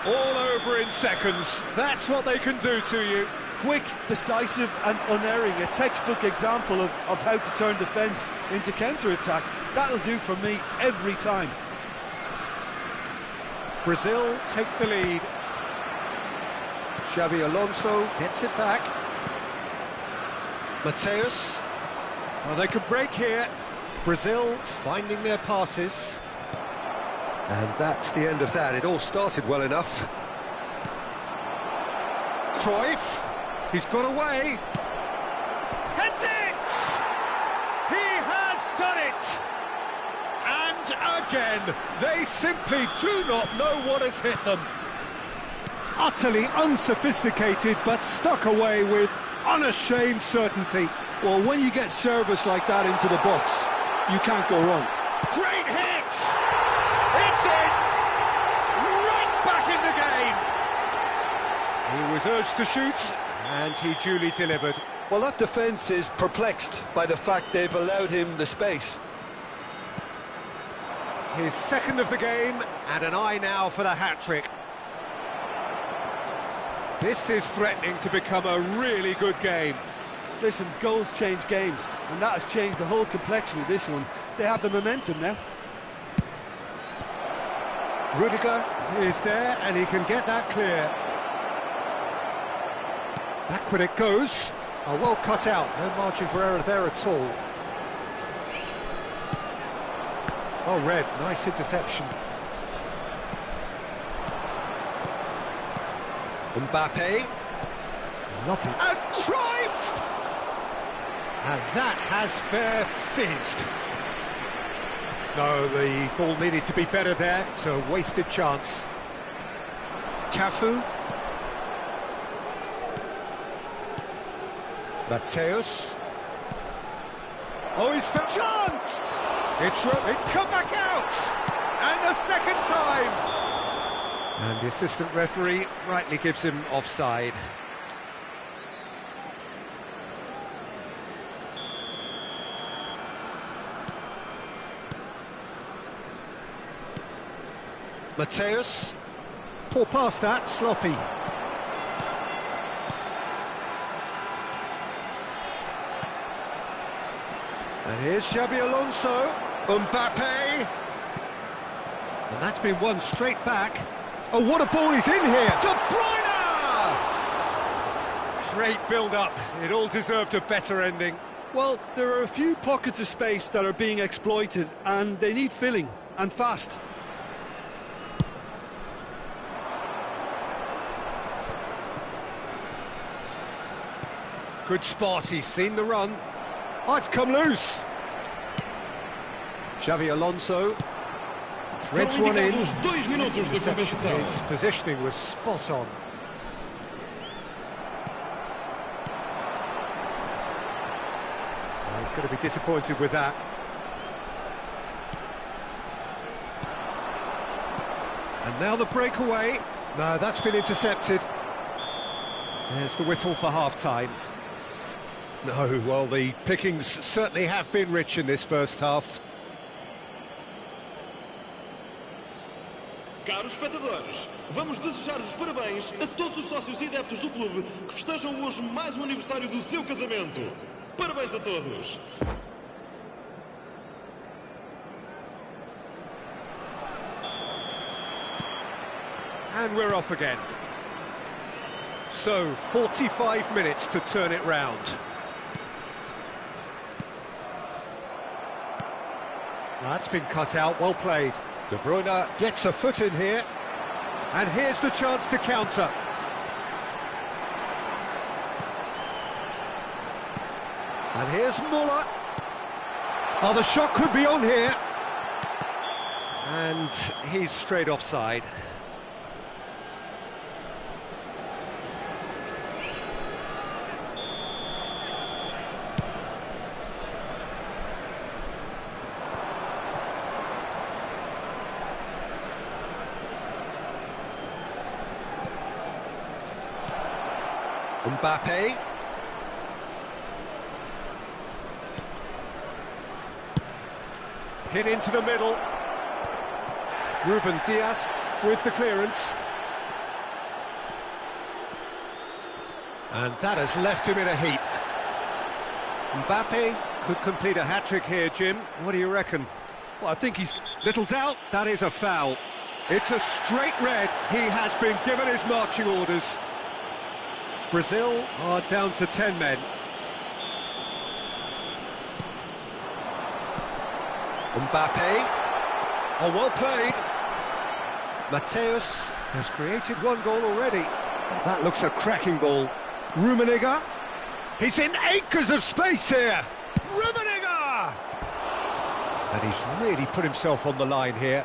All over in seconds. That's what they can do to you. Quick, decisive and unerring. A textbook example of how to turn defence into counter-attack. That'll do for me every time. Brazil take the lead. Xabi Alonso gets it back. Mateus. Well, they could break here. Brazil finding their passes. And that's the end of that. It all started well enough. Cruyff. He's got away. Heads it! He has done it! And again. They simply do not know what has hit them. Utterly unsophisticated, but stuck away with unashamed certainty. Well, when you get service like that into the box, you can't go wrong. Great hit! It's in! Right back in the game! He was urged to shoot, and he duly delivered. Well, that defence is perplexed by the fact they've allowed him the space. His second of the game, and an eye now for the hat-trick. This is threatening to become a really good game. Listen, goals change games, and that has changed the whole complexion of this one. They have the momentum now. Rudiger is there, and he can get that clear. Backward it goes. Oh, well cut out, no margin for error there at all. Oh, Red, nice interception. Mbappe. Lovely. And Cruyff! And that has fair fizzed. No, the ball needed to be better there. It's a wasted chance. Cafu. Mateus. Oh, he's found chance! It's come back out! And a second time! And the assistant referee rightly gives him offside. Mateus. Poor pass that, sloppy. And here's Xabi Alonso. Mbappe. And that's been won straight back. Oh, what a ball he's in here! De Bruyne! Great build-up. It all deserved a better ending. Well, there are a few pockets of space that are being exploited, and they need filling, and fast. Good spot, he's seen the run. Oh, it's come loose. Xabi Alonso threads one in. His positioning was spot on. Oh, he's going to be disappointed with that. And now the breakaway. No, that's been intercepted. There's the whistle for half-time. No, well, the pickings certainly have been rich in this first half. Caros espectadores, vamos desejar os parabéns a todos os sócios e adeptos do clube que festejam hoje mais um aniversário do seu casamento. Parabéns a todos! And we're off again. So, 45 minutes to turn it round. That's been cut out, well played. De Bruyne gets a foot in here. And here's the chance to counter. And here's Muller. Oh, the shot could be on here. And he's straight offside. Mbappe. Hit into the middle. Ruben Dias with the clearance. And that has left him in a heap. Mbappe could complete a hat-trick here, Jim. What do you reckon? Well, I think he's... Little doubt, that is a foul. It's a straight red. He has been given his marching orders. Brazil are down to 10 men. Mbappe. Oh, well played. Mateus has created one goal already. Oh, that looks a cracking ball. Rummenigge. He's in acres of space here. Rummenigge! And he's really put himself on the line here.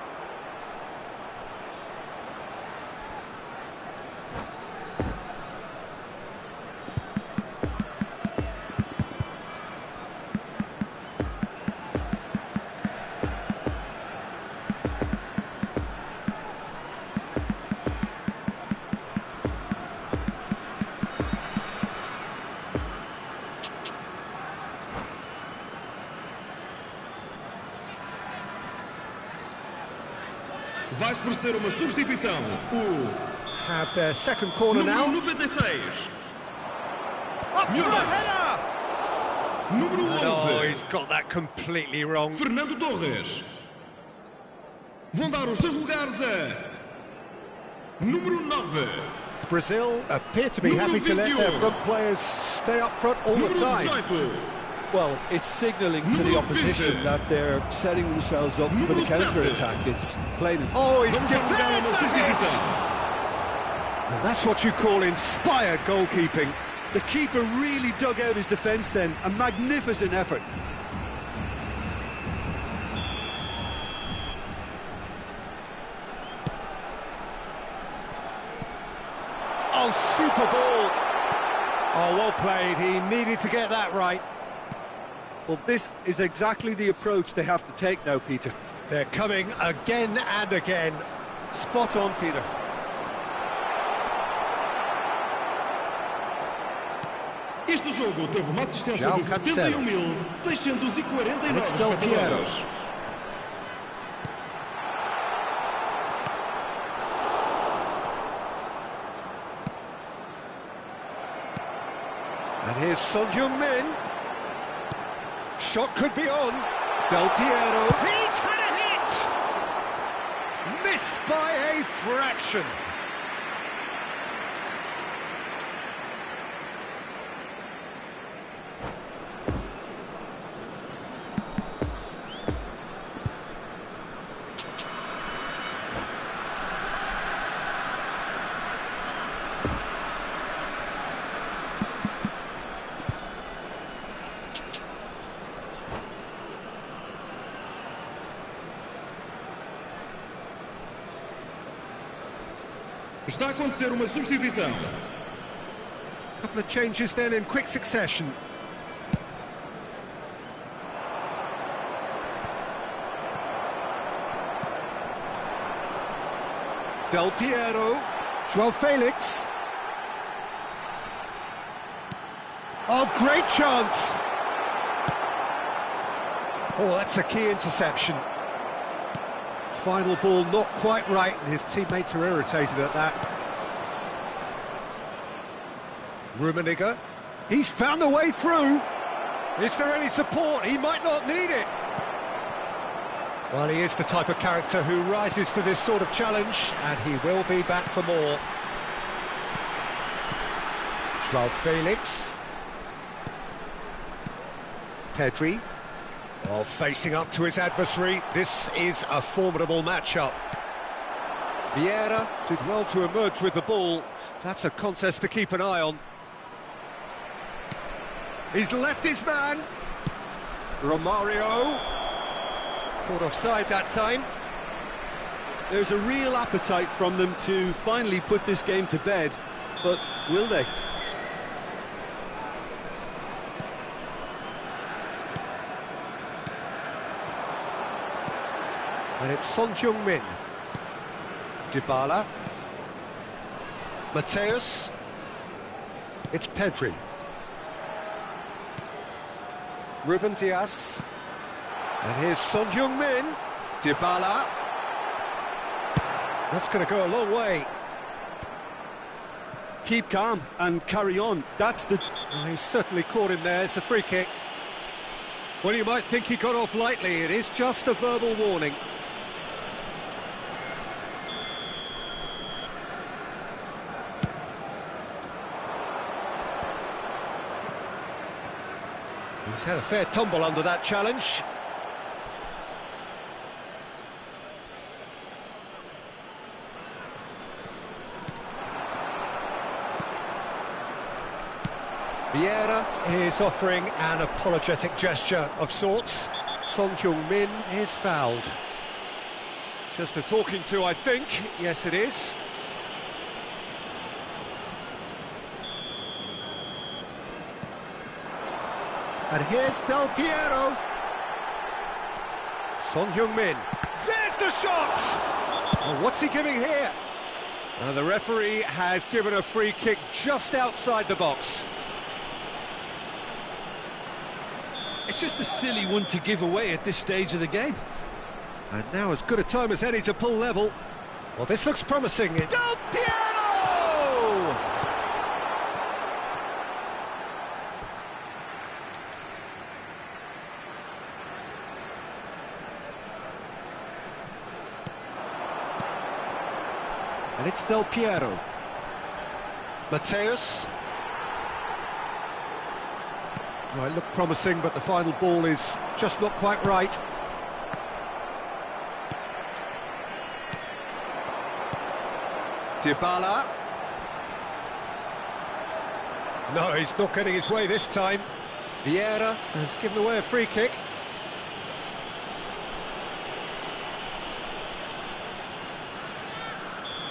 Vai-se proceder uma substituição. Have their second corner now. Número 96. Up for a header! Número 11. Oh, he's got that completely wrong. Fernando Torres. Vão dar os seus lugares a número 9. Brazil appear to be happy to let their front players stay up front all the time. Well, it's signalling to the opposition that they're setting themselves up for the counter-attack. It's plain and simple. Oh, he's given the hit! And that's what you call inspired goalkeeping. The keeper really dug out his defence then. A magnificent effort. Oh, super ball! Oh, well played. He needed to get that right. Well, this is exactly the approach they have to take now, Peter. They're coming again and again. Spot on, Peter. Este jogo teve uma assistência de 71.649 espectadores. And here's Son Heung-min. Shot could be on. Del Piero. He's had a hit! Missed by a fraction. Está a acontecer uma substituição. Couple of changes then in quick succession. Del Piero. João Felix. Oh, great chance. Oh, that's a key interception. Final ball not quite right, and his teammates are irritated at that. Rummenigge, he's found a way through. Is there any support? He might not need it. Well, he is the type of character who rises to this sort of challenge, and he will be back for more. João Felix. Pedri. Oh, facing up to his adversary, this is a formidable matchup. Vieira did well to emerge with the ball. That's a contest to keep an eye on. He's left his man. Romario. Caught offside that time. There's a real appetite from them to finally put this game to bed, but will they? And it's Son Heung-min. Dybala. Mateus. It's Pedri. Ruben Dias. And here's Son Heung-min. Dybala. That's going to go a long way. Keep calm and carry on. That's the... Oh, he's certainly caught him there. It's a free kick. Well, you might think he got off lightly. It is just a verbal warning. He's had a fair tumble under that challenge. Vieira is offering an apologetic gesture of sorts. Son Heung-min is fouled. Just a talking to, I think. Yes, it is. And here's Del Piero. Son Heung-min. There's the shot! Oh, what's he giving here? The referee has given a free kick just outside the box. It's just a silly one to give away at this stage of the game. And now as good a time as any to pull level. Well, this looks promising. Del Piero! And it's Del Piero. Mateus. Well, it looked promising, but the final ball is just not quite right. Dybala. No, he's not getting his way this time. Vieira has given away a free kick.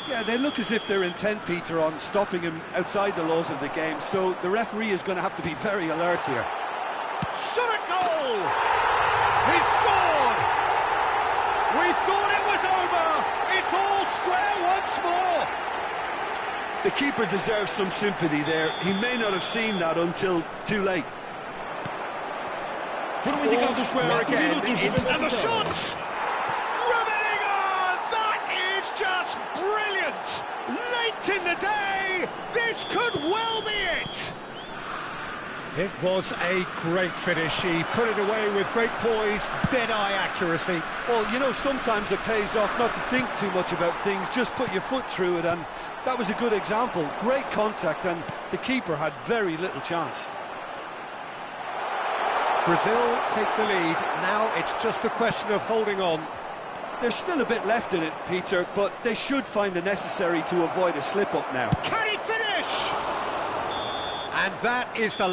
Yeah, they look as if they're intent, Peter, on stopping him outside the laws of the game, so the referee is going to have to be very alert here. Shot a goal! He scored! We thought it was over! It's all square once more! The keeper deserves some sympathy there. He may not have seen that until too late. All square again, and the shot! Just brilliant! Late in the day, this could well be it! It was a great finish. He put it away with great poise, dead-eye accuracy. Well, you know, sometimes it pays off not to think too much about things, just put your foot through it, and that was a good example. Great contact, and the keeper had very little chance. Brazil take the lead. Now it's just a question of holding on. There's still a bit left in it, Peter, but they should find the necessary to avoid a slip-up now. Can he finish? And that is the